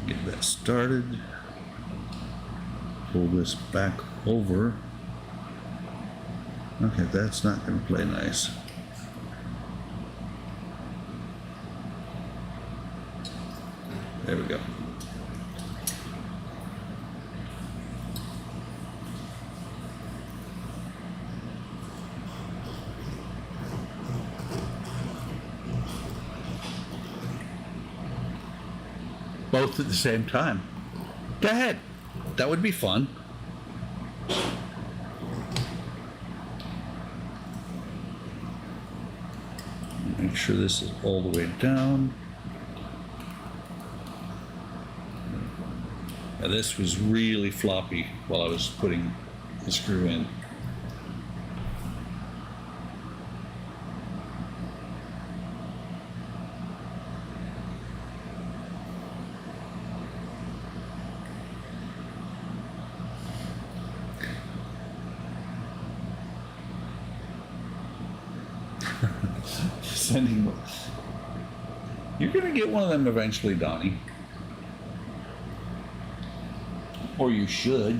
Get that started. Pull this back over. Okay, that's not going to play nice. There we go. Both at the same time. Go ahead. That would be fun. Make sure this is all the way down. Now this was really floppy while I was putting the screw in. Sending. You're gonna get one of them eventually, Donnie. Or you should.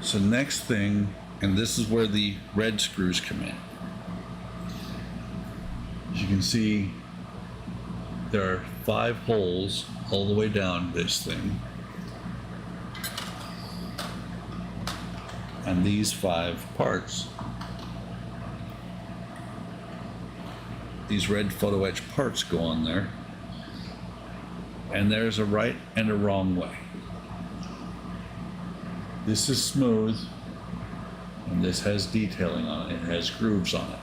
So next thing, and this is where the red screws come in. As you can see, there are 5 holes all the way down this thing. And these 5 parts, these red photo etch parts go on there. And there's a right and a wrong way. This is smooth, and this has detailing on it. It has grooves on it.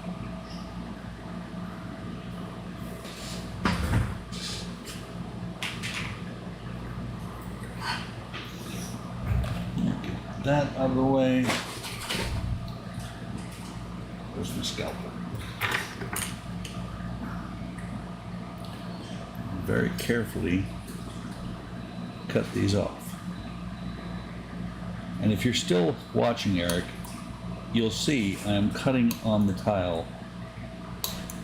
Get that out of the way. Where's my scalpel? Very carefully cut these off. And if you're still watching, Eric, you'll see I'm cutting on the tile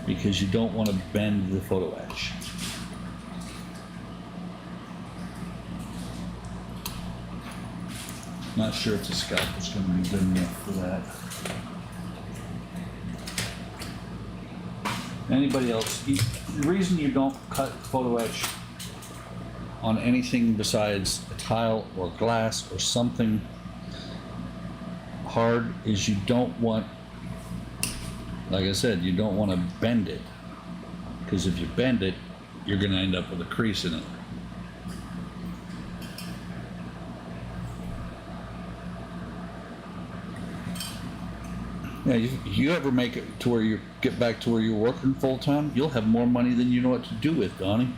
because you don't want to bend the photo etch. Not sure if the scalpel's going to be good enough for that. Anybody else? The reason you don't cut photo etch on anything besides a tile or glass or something hard is you don't want, like I said, you don't want to bend it, because if you bend it, you're going to end up with a crease in it. Yeah, you ever make it to where you get back to where you're working full time, you'll have more money than you know what to do with, Donnie.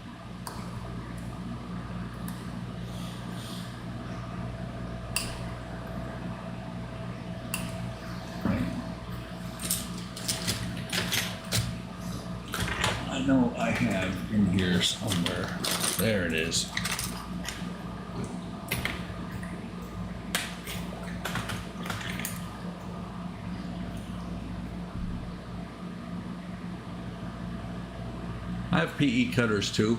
I know I have in here somewhere. There it is. I have PE cutters too,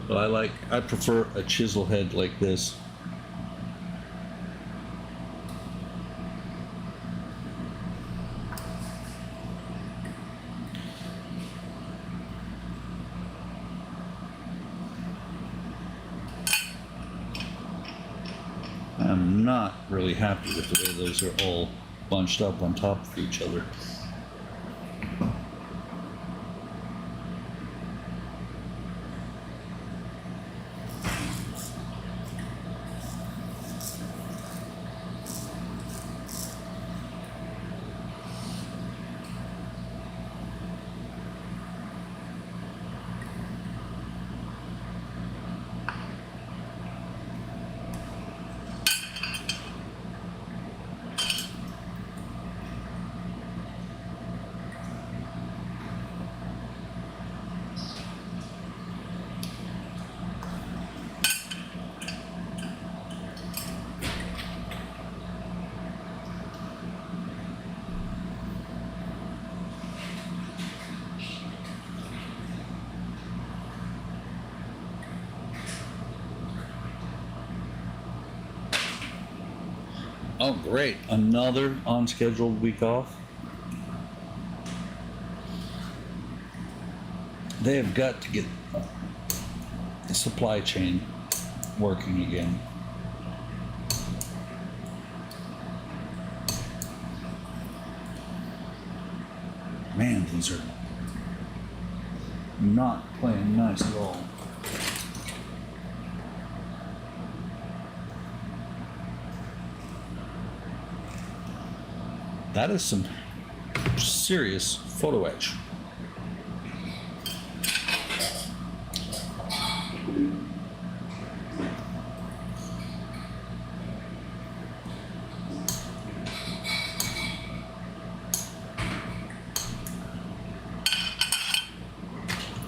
but I prefer a chisel head like this. I'm not really happy with the way those are all bunched up on top of each other. Oh, great. Another unscheduled week off. They have got to get the supply chain working again. Man, these are not playing nice at all. That is some serious photo etch.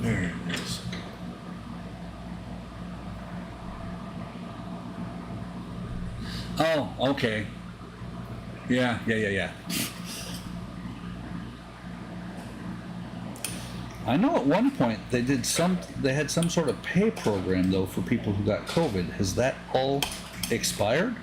There it is. Oh, okay. Yeah. I know at one point they had some sort of pay program though for people who got COVID. Has that all expired?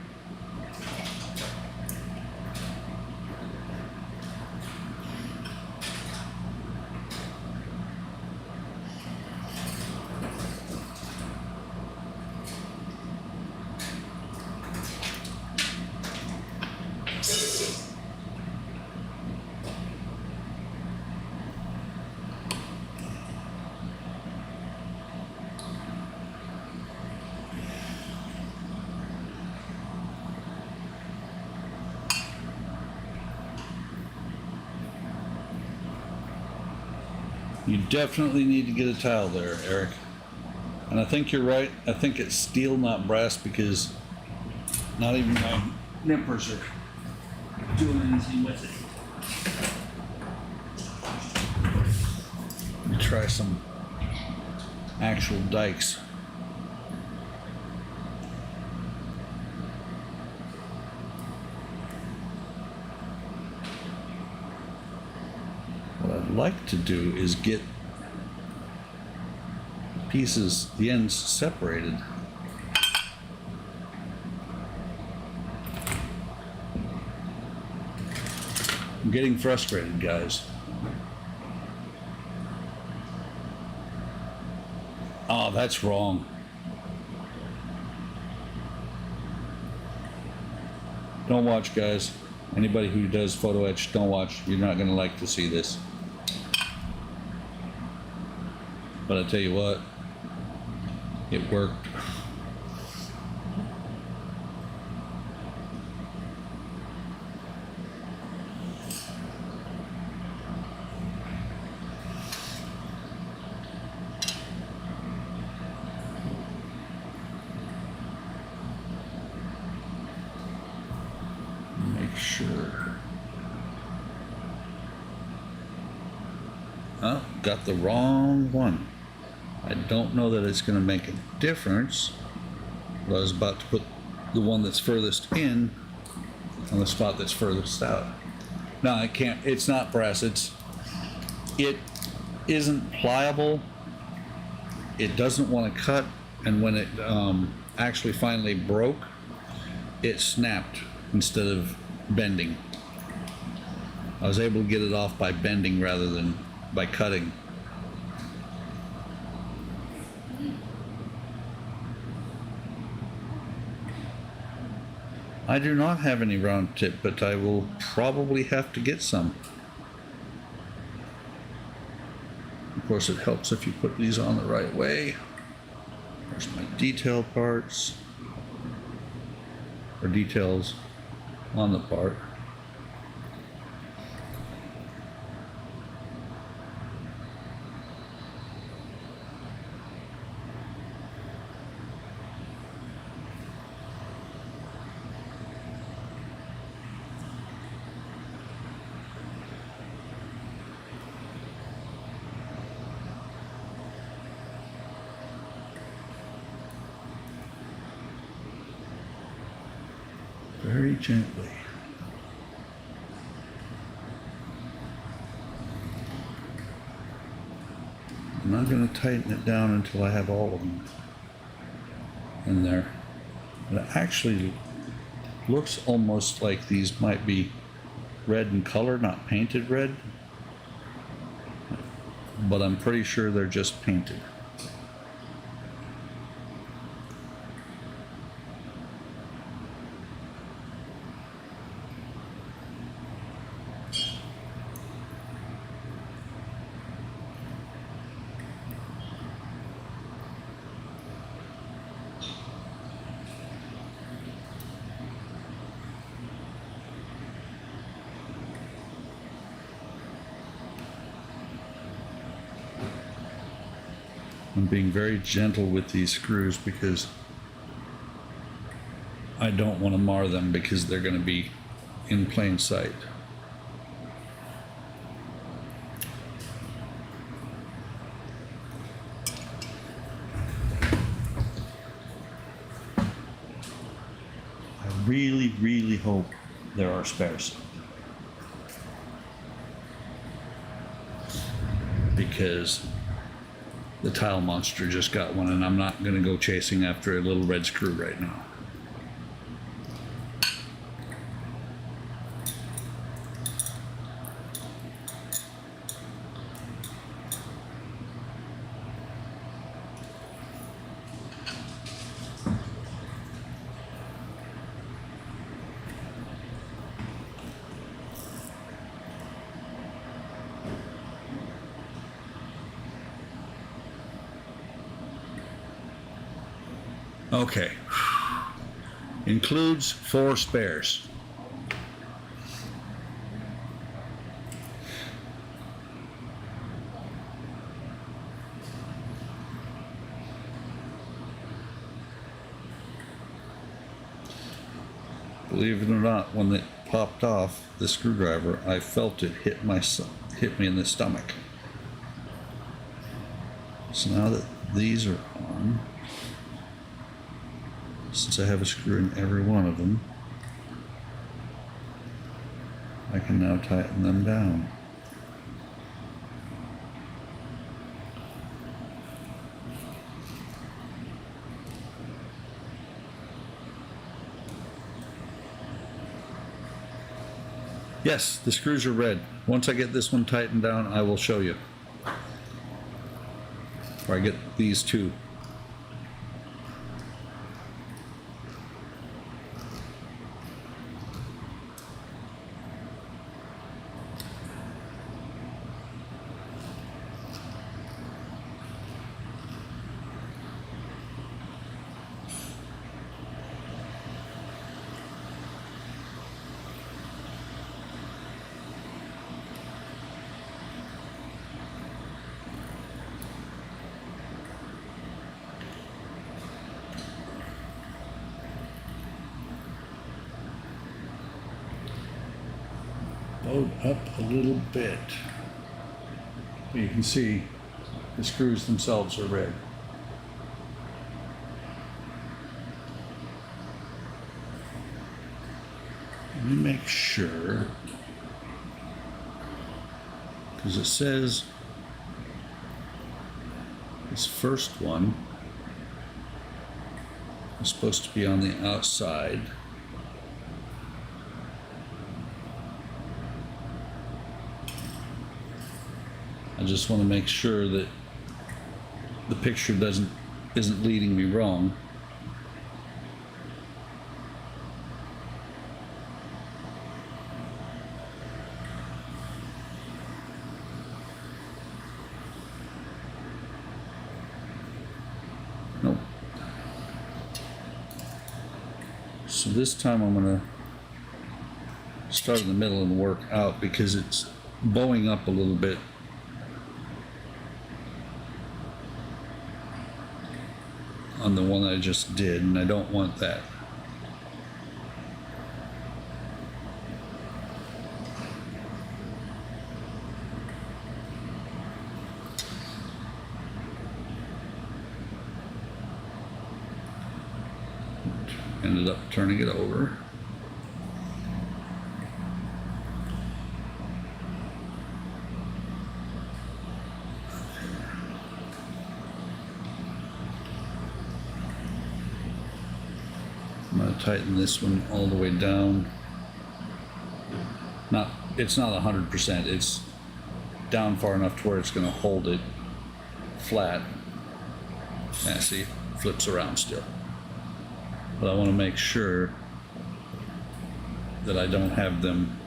You definitely need to get a tile there, Eric. And I think you're right. I think it's steel, not brass, because not even my nippers are doing anything with it. Let me try some actual dikes. What I'd like to do is get pieces, the ends separated. I'm getting frustrated, guys. Oh, that's wrong. Don't watch, guys. Anybody who does photo etch, don't watch. You're not going to like to see this. But I tell you what, it worked. Make sure. Oh, got the wrong one. I don't know that it's going to make a difference, but I was about to put the one that's furthest in on the spot that's furthest out. No, I can't. It's not brass. It isn't pliable. It doesn't want to cut, and when it actually finally broke, it snapped instead of bending. I was able to get it off by bending rather than by cutting. I do not have any round tip, but I will probably have to get some. Of course, it helps if you put these on the right way. There's my detail parts, or details on the part. Very gently. I'm not going to tighten it down until I have all of them in there. It actually looks almost like these might be red in color, not painted red, but I'm pretty sure they're just painted. I'm being very gentle with these screws because I don't want to mar them because they're going to be in plain sight. I really, really hope there are spares, because the tile monster just got one, and I'm not going to go chasing after a little red screw right now. Okay. Includes 4 spares. Believe it or not, when it popped off the screwdriver, I felt it hit me in the stomach. So now that these are on, since I have a screw in every one of them, I can now tighten them down. Yes, the screws are red. Once I get this one tightened down, I will show you. Or I get these two. Load up a little bit. You can see the screws themselves are red. Let me make sure, because it says This first one is supposed to be on the outside. I just want to make sure that the picture isn't leading me wrong. Nope. So this time I'm going to start in the middle and work out because it's bowing up a little bit. On the one I just did, and I don't want that. Ended up turning it over. I'm going to tighten this one all the way down. It's not 100%, it's down far enough to where it's going to hold it flat. Yeah, see, it flips around still. But I want to make sure that I don't have them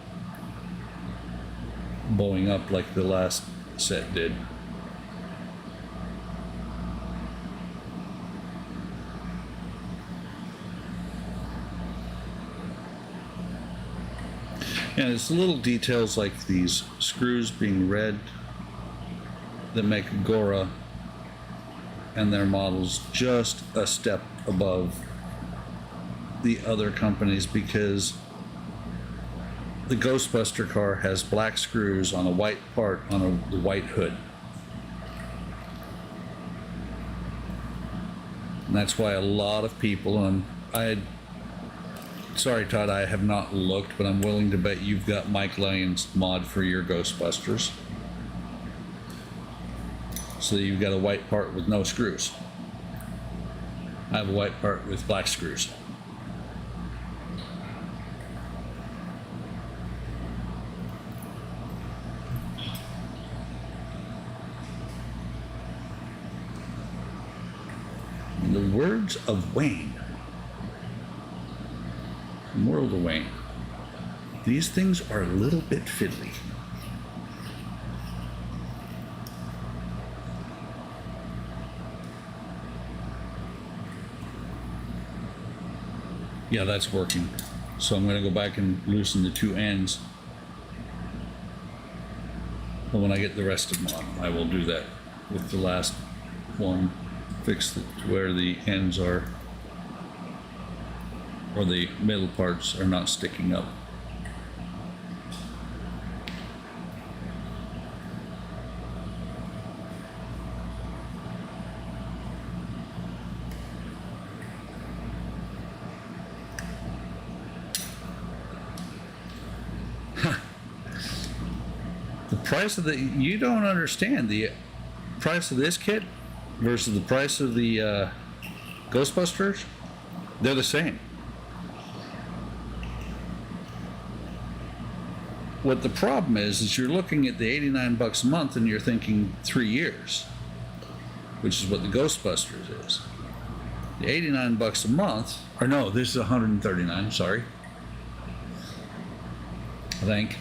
bowing up like the last set did. And it's little details like these screws being red that make Agora and their models just a step above the other companies, because the Ghostbuster car has black screws on a white part on a white hood. And that's why a lot of people, and sorry Todd, I have not looked, but I'm willing to bet you've got Mike Lyon's mod for your Ghostbusters. So you've got a white part with no screws. I have a white part with black screws. In the words of Wayne, from World of Wayne, these things are a little bit fiddly. Yeah, that's working. So I'm going to go back and loosen the two ends. But when I get the rest of them on, I will do that with the last one. Fix where the ends are, or the middle parts are not sticking up. The price of you don't understand the price of this kit versus the price of the Ghostbusters. They're the same. What the problem is you're looking at the $89 a month and you're thinking 3 years, which is what the Ghostbusters is. The $89 a month, or no, this is $139, sorry. I think.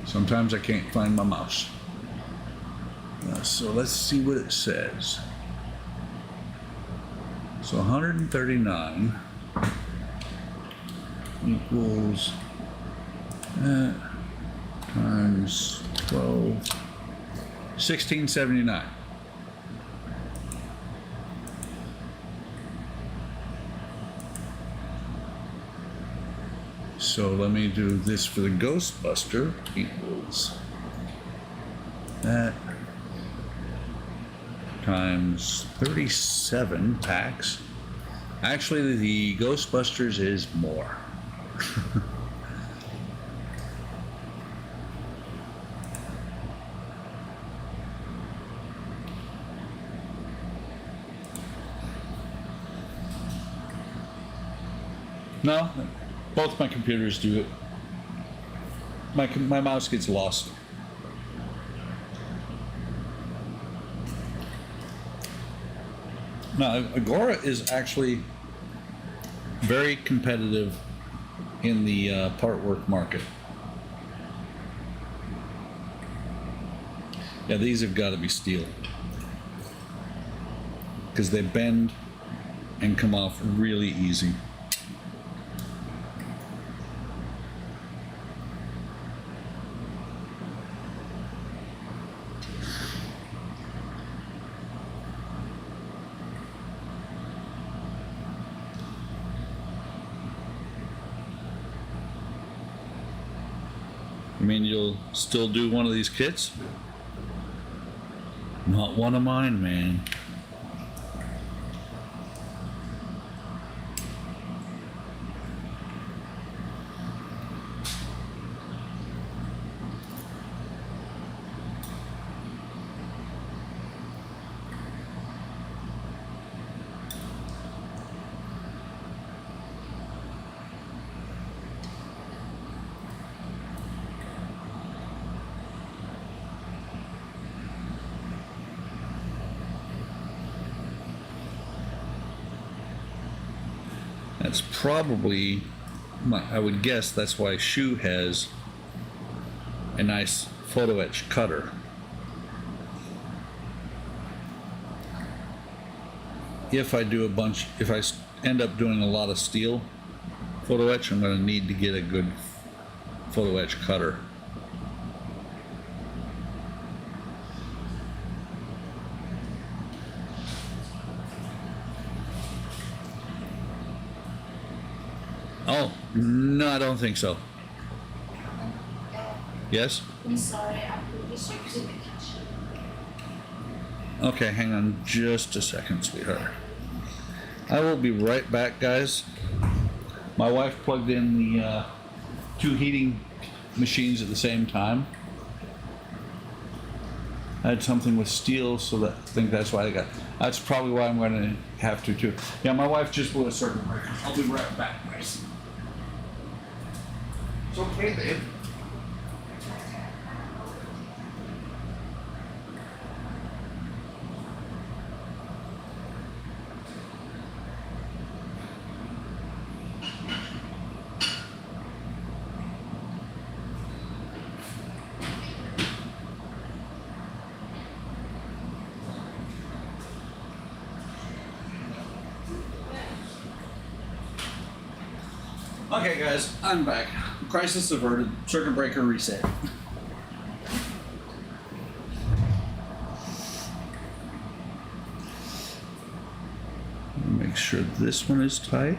Sometimes I can't find my mouse. So let's see what it says. So 139 equals that times 12, 1679. So let me do this for the Ghostbuster equals that times 37 packs. Actually, the Ghostbusters is more. No, both my computers do it. My mouse gets lost. No, Agora is actually very competitive in the part work market. Yeah, these have got to be steel because they bend and come off really easy. I mean, you'll still do one of these kits? Not one of mine, man. That's probably, I would guess that's why Shoe has a nice photo etch cutter. If I do if I end up doing a lot of steel photo etch, I'm going to need to get a good photo etch cutter. Oh, no, I don't think so. Yes? I'm sorry, I'm really using the kitchen. Okay, hang on just a second, sweetheart. I will be right back, guys. My wife plugged in the two heating machines at the same time. I had something with steel, so I think that's why I got. That's probably why I'm going to have to too. Yeah, my wife just blew a circuit breaker. I'll be right back, guys. It's okay, babe. Okay, guys, I'm back. Crisis averted. Circuit breaker reset. Make sure this one is tight.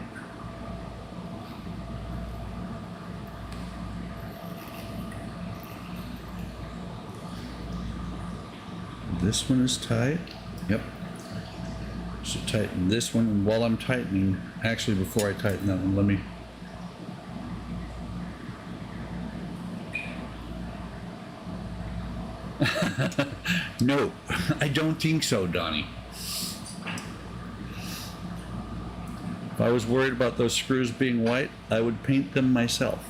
This one is tight. Yep. So tighten this one, and while I'm tightening, actually before I tighten that one, let me. No, I don't think so, Donnie. If I was worried about those screws being white, I would paint them myself.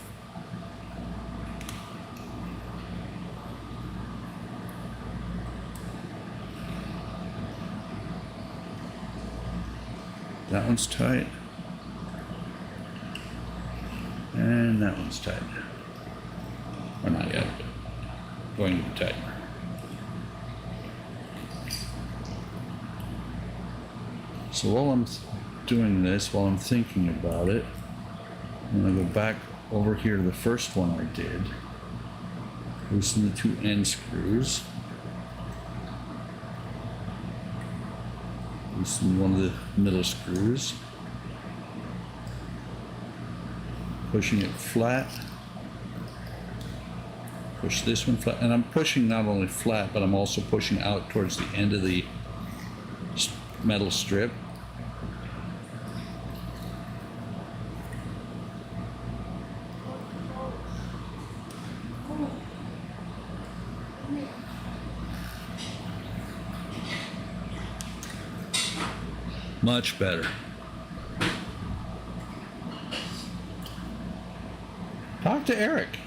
That one's tight. And that one's tight. Or not yet, but going to be tight. So while I'm doing this, while I'm thinking about it, I'm going to go back over here to the first one I did. Loosen the two end screws. Loosen one of the middle screws. Pushing it flat. Push this one flat. And I'm pushing not only flat, but I'm also pushing out towards the end of the metal strip. Much better. Talk to Eric.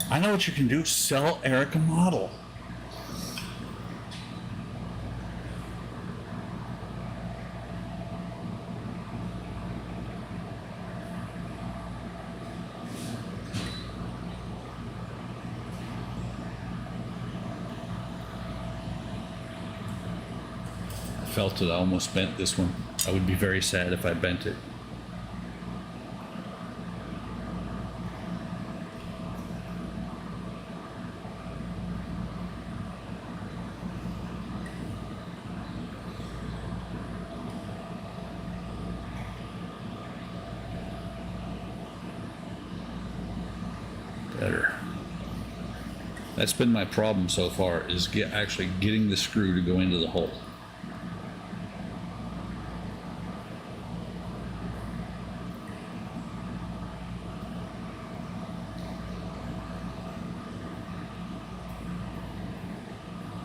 I know what you can do. Sell Eric a model. I felt it. I almost bent this one. I would be very sad if I bent it. Better. That's been my problem so far, is actually getting the screw to go into the hole.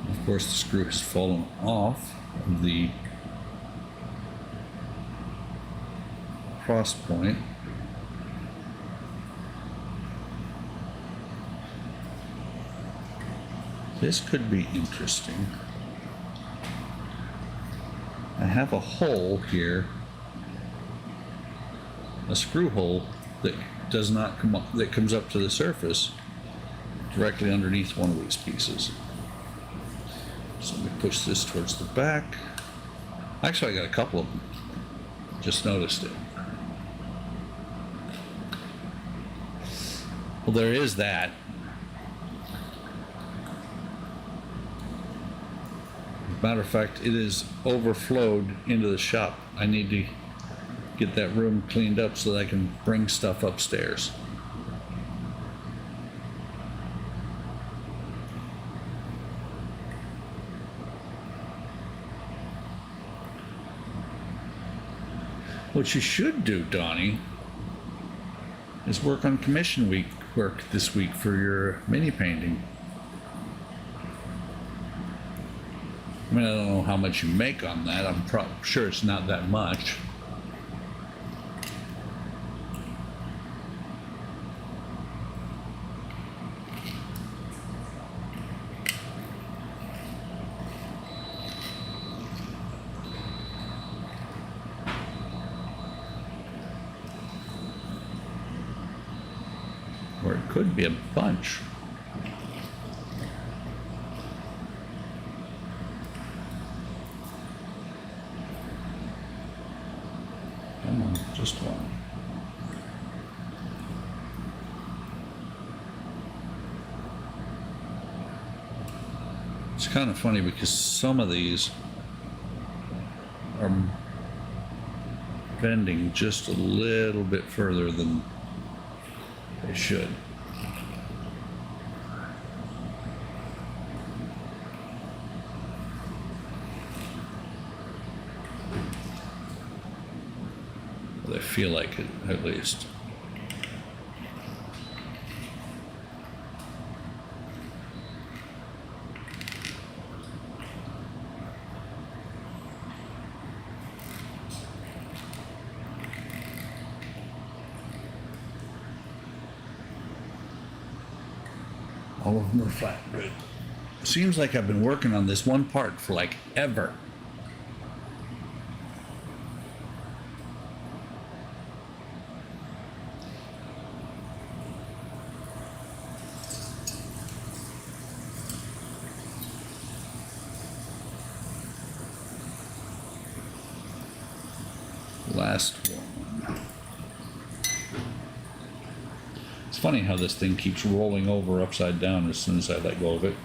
Of course, the screw has fallen off of the cross point. This could be interesting. I have a hole here, a screw hole that does not come up, that comes up to the surface directly underneath one of these pieces. So let me push this towards the back. Actually, I got a couple of them. Just noticed it. Well, there is that. Matter of fact, it is overflowed into the shop. I need to get that room cleaned up so that I can bring stuff upstairs. What you should do, Donnie, is work on commission week work this week for your mini painting. I mean, I don't know how much you make on that. I'm sure it's not that much. Or it could be a bunch. Come on, just one. It's kind of funny because some of these are bending just a little bit further than they should. Well, they feel like it, at least. All of them are flat. Good. Seems like I've been working on this one part for like ever. Last one. It's funny how this thing keeps rolling over upside down as soon as I let go of it.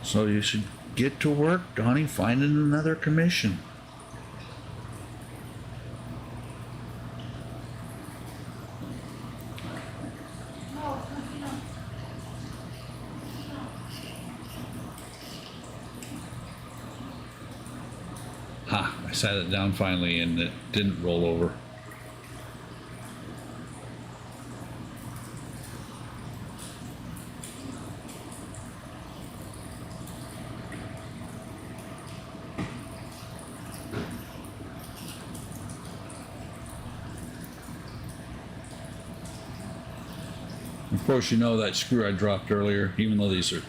So you should get to work, Donnie, finding another commission. Ha, I sat it down finally and it didn't roll over. Of course, you know that screw I dropped earlier, even though these are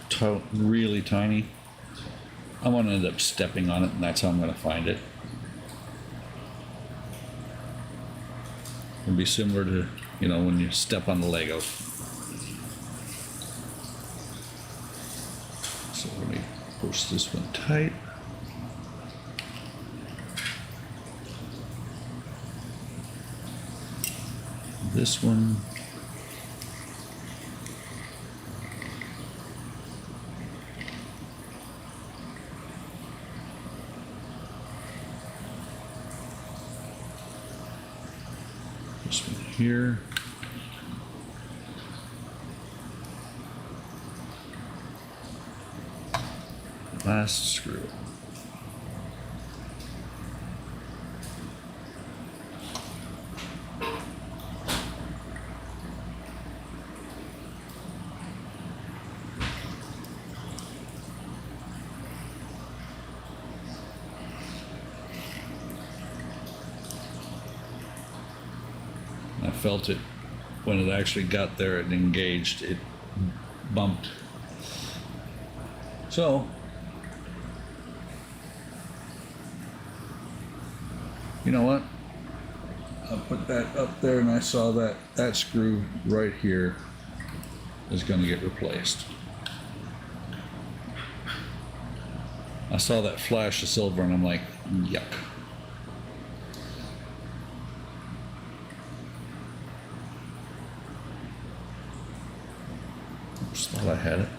really tiny, I'm going to end up stepping on it, and that's how I'm going to find it. It'll be similar to, you know, when you step on the Lego. So let me push this one tight. This one. This one here. Last screw. I felt it when it actually got there and engaged, it bumped. So, you know what? I'll put that up there, and I saw that that screw right here is going to get replaced. I saw that flash of silver and I'm like, yuck. Just thought I had it.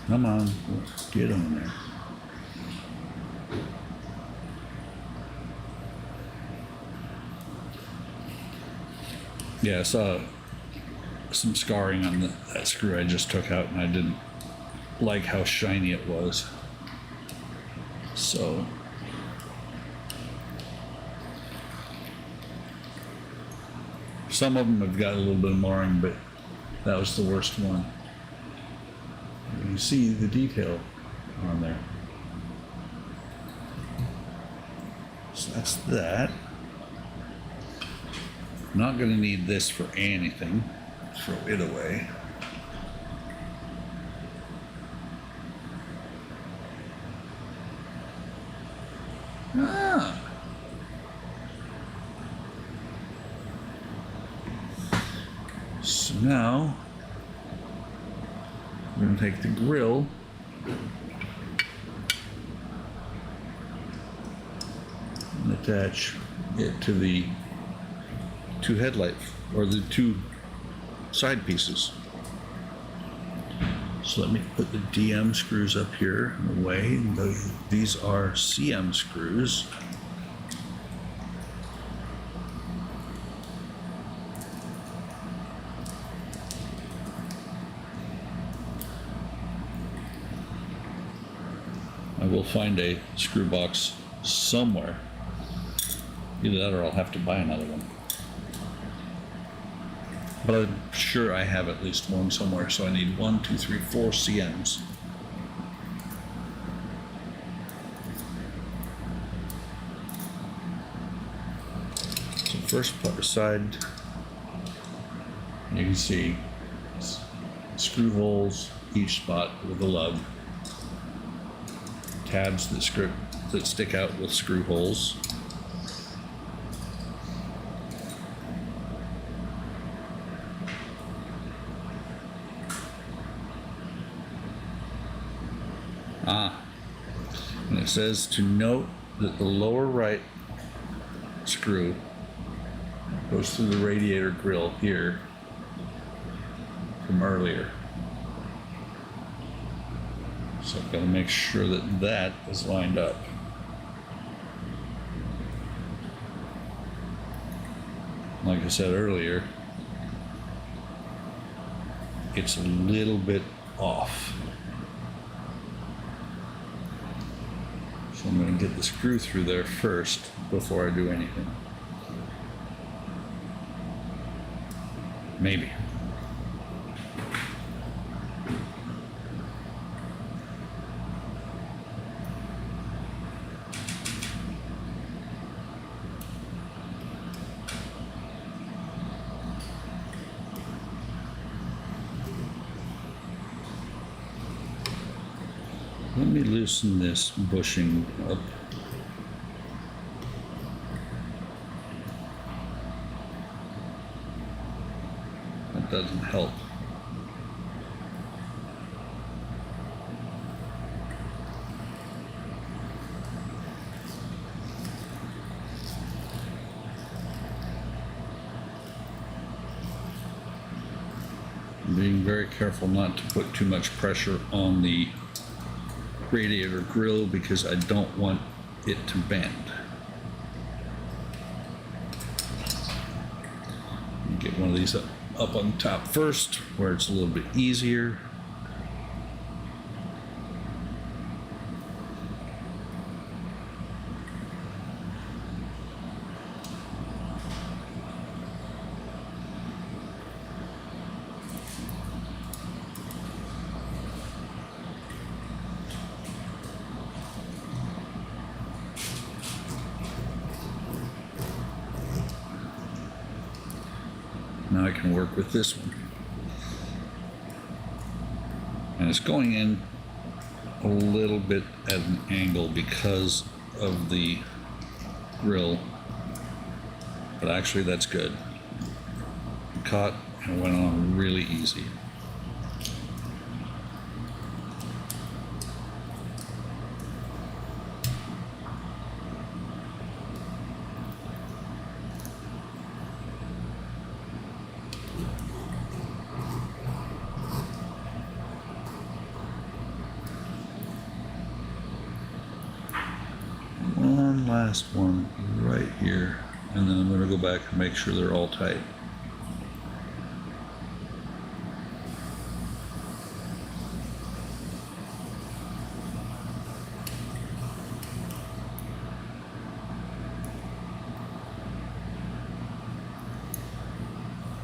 Come on, get on there. Yeah, I saw some scarring on that screw I just took out, and I didn't like how shiny it was. So some of them have got a little bit of marring, but that was the worst one. You see the detail on there. So that's that. Not going to need this for anything. Throw it away. Ah. So now we're going to take the grill and attach it to the two headlight or the two side pieces. So let me put the DM screws up here away. These are CM screws. I will find a screw box somewhere. Either that or I'll have to buy another one. But I'm sure I have at least one somewhere, so I need 1, 2, 3, 4 CMs. So first put aside, you can see screw holes, each spot with a lug. Tabs that stick out with screw holes. And it says to note that the lower right screw goes through the radiator grill here from earlier. So I've got to make sure that that is lined up. Like I said earlier, it's a little bit off. So I'm going to get the screw through there first before I do anything. Maybe. Let me loosen this bushing up. That doesn't help. I'm being very careful not to put too much pressure on the radiator grill because I don't want it to bend. Get one of these up on top first where it's a little bit easier. Now I can work with this one. And it's going in a little bit at an angle because of the grill. But actually that's good. Caught and went on really easy. One last one right here, and then I'm going to go back and make sure they're all tight.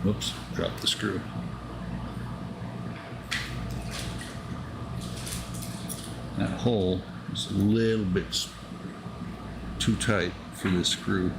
Whoops, dropped the screw. That hole is a little bit too tight for this screw.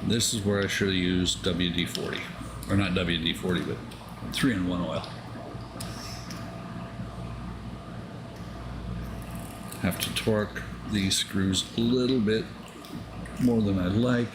This is where I should have used WD-40, or not WD-40, but 3-in-1 oil. Have to torque these screws a little bit more than I'd like.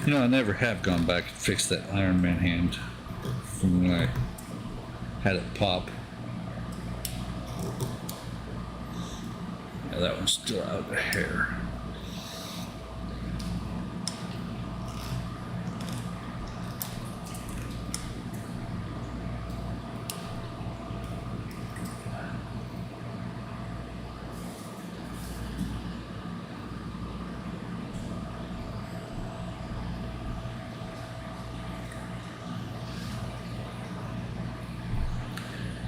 You know, I never have gone back and fixed that Iron Man hand from when I had it pop. Yeah, that one's still out of hair.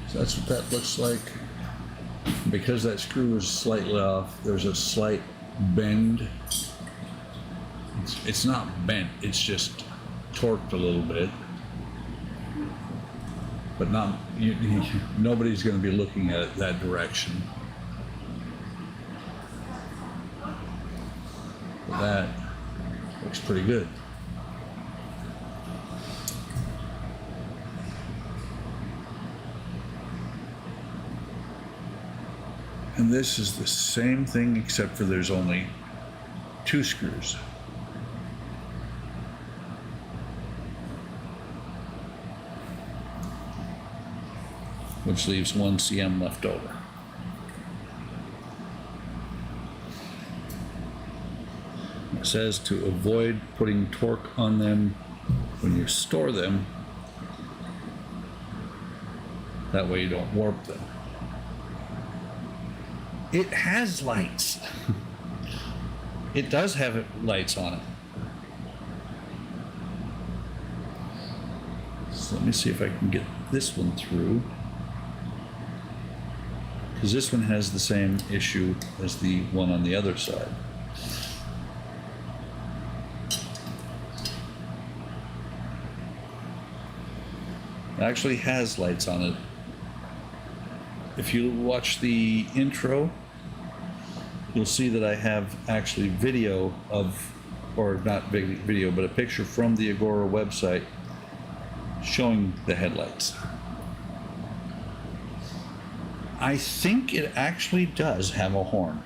So that's what that looks like. Because that screw is slightly off, there's a slight bend. It's not bent, it's just torqued a little bit. But not, nobody's going to be looking at it that direction. But that looks pretty good. And this is the same thing except for there's only 2 screws. Which leaves 1 cm left over. It says to avoid putting torque on them when you store them. That way you don't warp them. It has lights. It does have lights on it. So let me see if I can get this one through. Because this one has the same issue as the one on the other side. It actually has lights on it. If you watch the intro, you'll see that I have actually video of, or not video, but a picture from the Agora website showing the headlights. I think it actually does have a horn.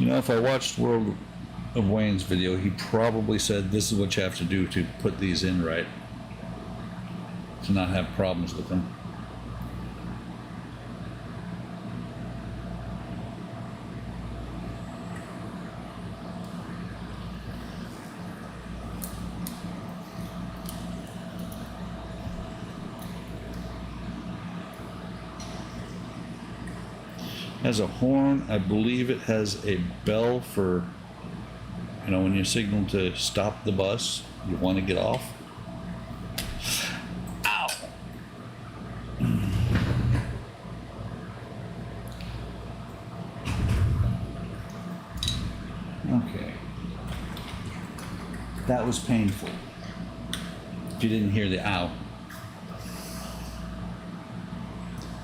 You know, if I watched World of Wayne's video, he probably said this is what you have to do to put these in right, to not have problems with them. Has a horn. I believe it has a bell for, you know, when you signal to stop the bus, you want to get off. Ow! Okay. That was painful. If you didn't hear the ow.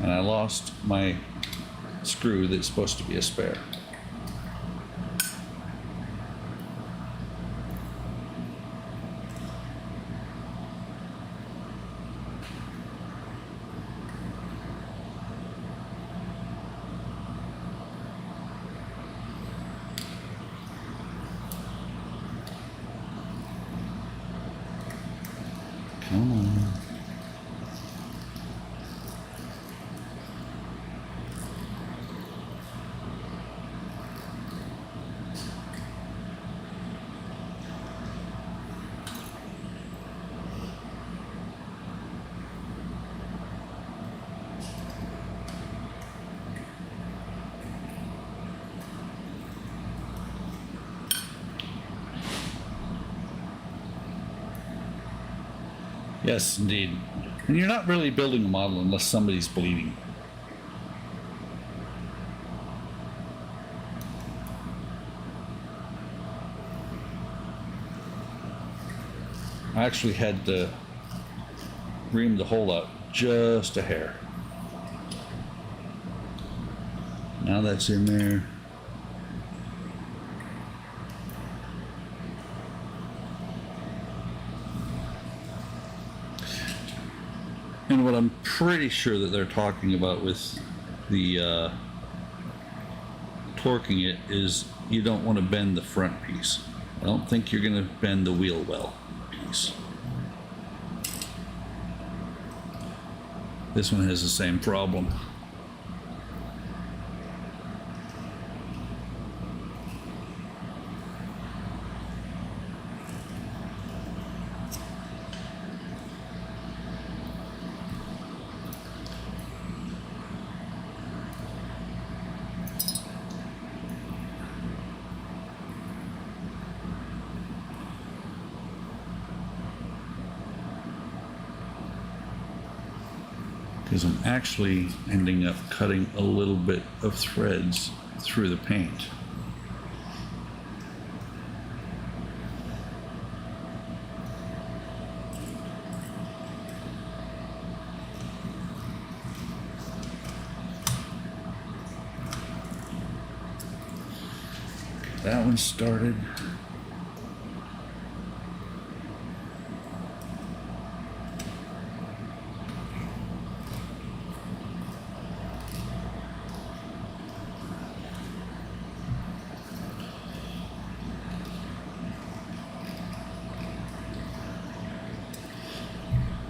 And I lost my screw that's supposed to be a spare. Come on. Yes, indeed. And you're not really building a model unless somebody's bleeding. I actually had to ream the hole out just a hair. Now that's in there. And what I'm pretty sure that they're talking about with the torquing it is you don't want to bend the front piece. I don't think you're going to bend the wheel well piece. This one has the same problem. is I'm actually ending up cutting a little bit of threads through the paint. That one started.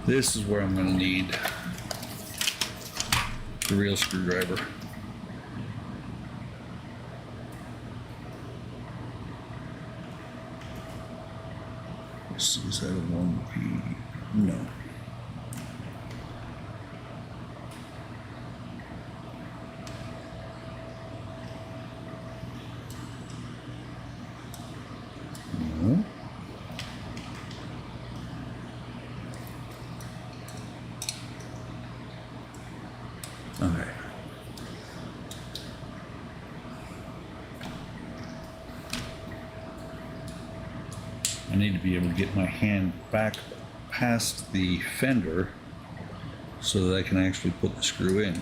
This is where I'm going to need the real screwdriver. Is that a 1P? No. No. Okay. I need to be able to get my hand back past the fender so that I can actually put the screw in.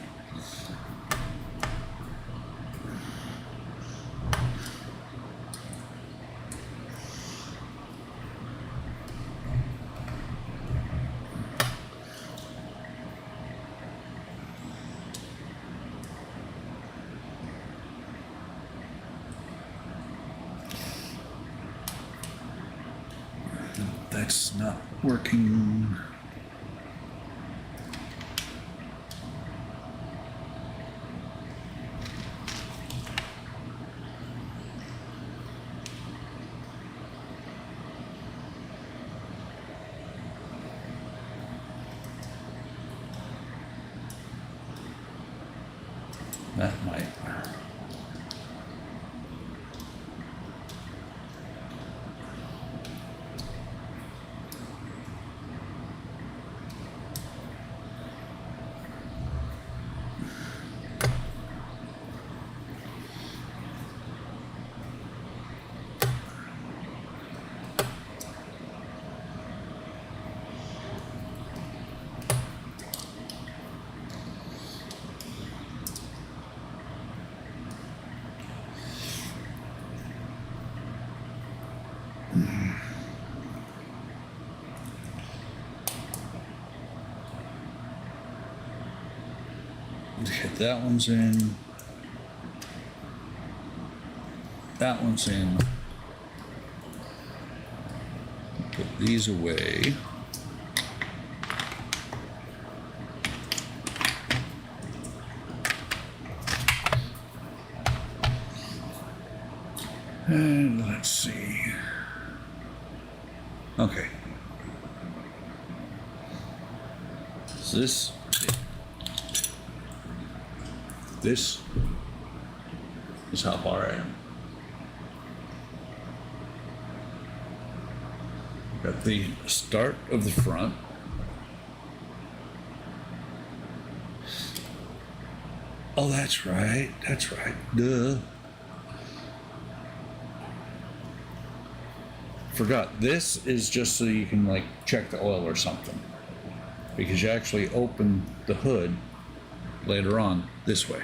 That's not working. That might. Get that one's in. That one's in. Put these away. And let's see. Okay. So this is how far I am. Got the start of the front. Oh, that's right. That's right. Duh. Forgot. This is just so you can like check the oil or something. Because you actually open the hood later on this way.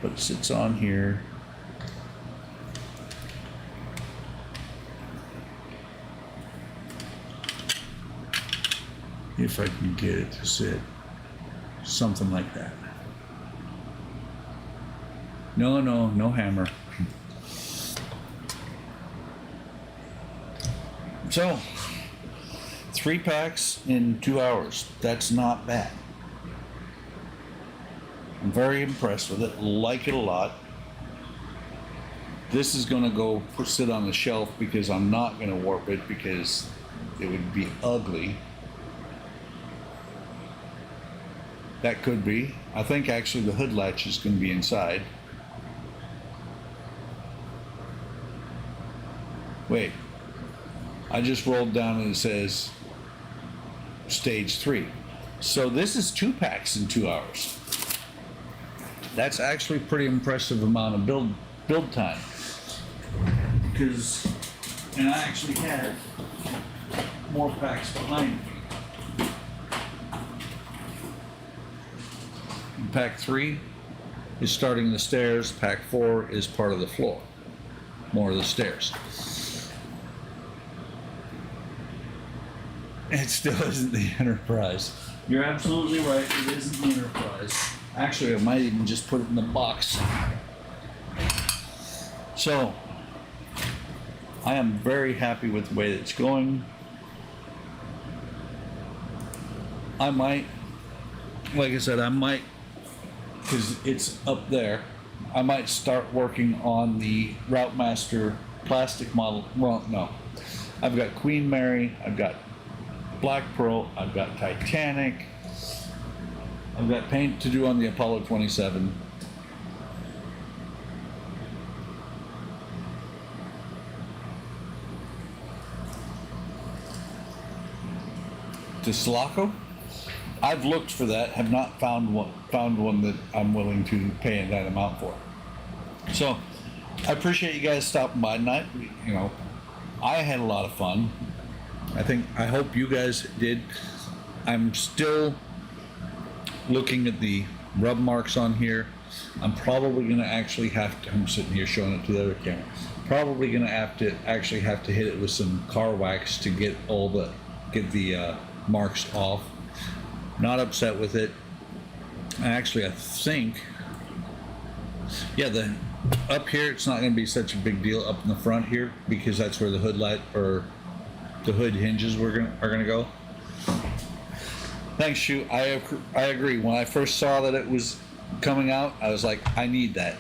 But it sits on here. If I can get it to sit. Something like that. No hammer. So, 3 packs in 2 hours. That's not bad. I'm very impressed with it. Like it a lot. This is going to go sit on the shelf because I'm not going to warp it because it would be ugly. That could be. I think actually the hood latch is going to be inside. Wait. I just rolled down and it says stage 3. So this is 2 packs in 2 hours. That's actually pretty impressive amount of build time. Because, and I actually had more packs behind me. Pack 3 is starting the stairs. Pack 4 is part of the floor. More of the stairs. It still isn't the Enterprise. You're absolutely right. It isn't the Enterprise. Actually, I might even just put it in the box. So, I am very happy with the way that it's going. I might, like I said, because it's up there, I might start working on the Routemaster plastic model. Well, no. I've got Queen Mary, I've got Black Pearl, I've got Titanic, I've got paint to do on the Apollo 27. To Sulaco, I've looked for that, have not found one that I'm willing to pay that amount for. So, I appreciate you guys stopping by tonight. You know, I had a lot of fun. I hope you guys did. I'm still looking at the rub marks on here. I'm probably going to actually have to, I'm sitting here showing it to the other camera, probably going to actually have to hit it with some car wax to get the marks off. Not upset with it. Actually, I think, yeah, up here it's not going to be such a big deal up in the front here, because that's where the hood light or the hood hinges are going to go. Thanks, Shu. I agree. When I first saw that it was coming out, I was like, I need that.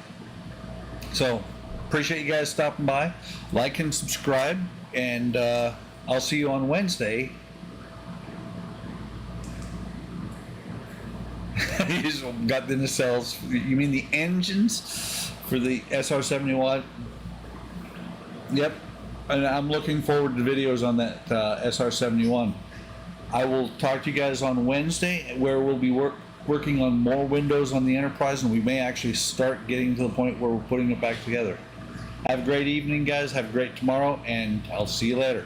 So, appreciate you guys stopping by. Like and subscribe, and I'll see you on Wednesday. You just got the nacelles. You mean the engines for the SR-71? Yep. And I'm looking forward to videos on that SR-71. I will talk to you guys on Wednesday, where we'll be working on more windows on the Enterprise, and we may actually start getting to the point where we're putting it back together. Have a great evening, guys. Have a great tomorrow, and I'll see you later.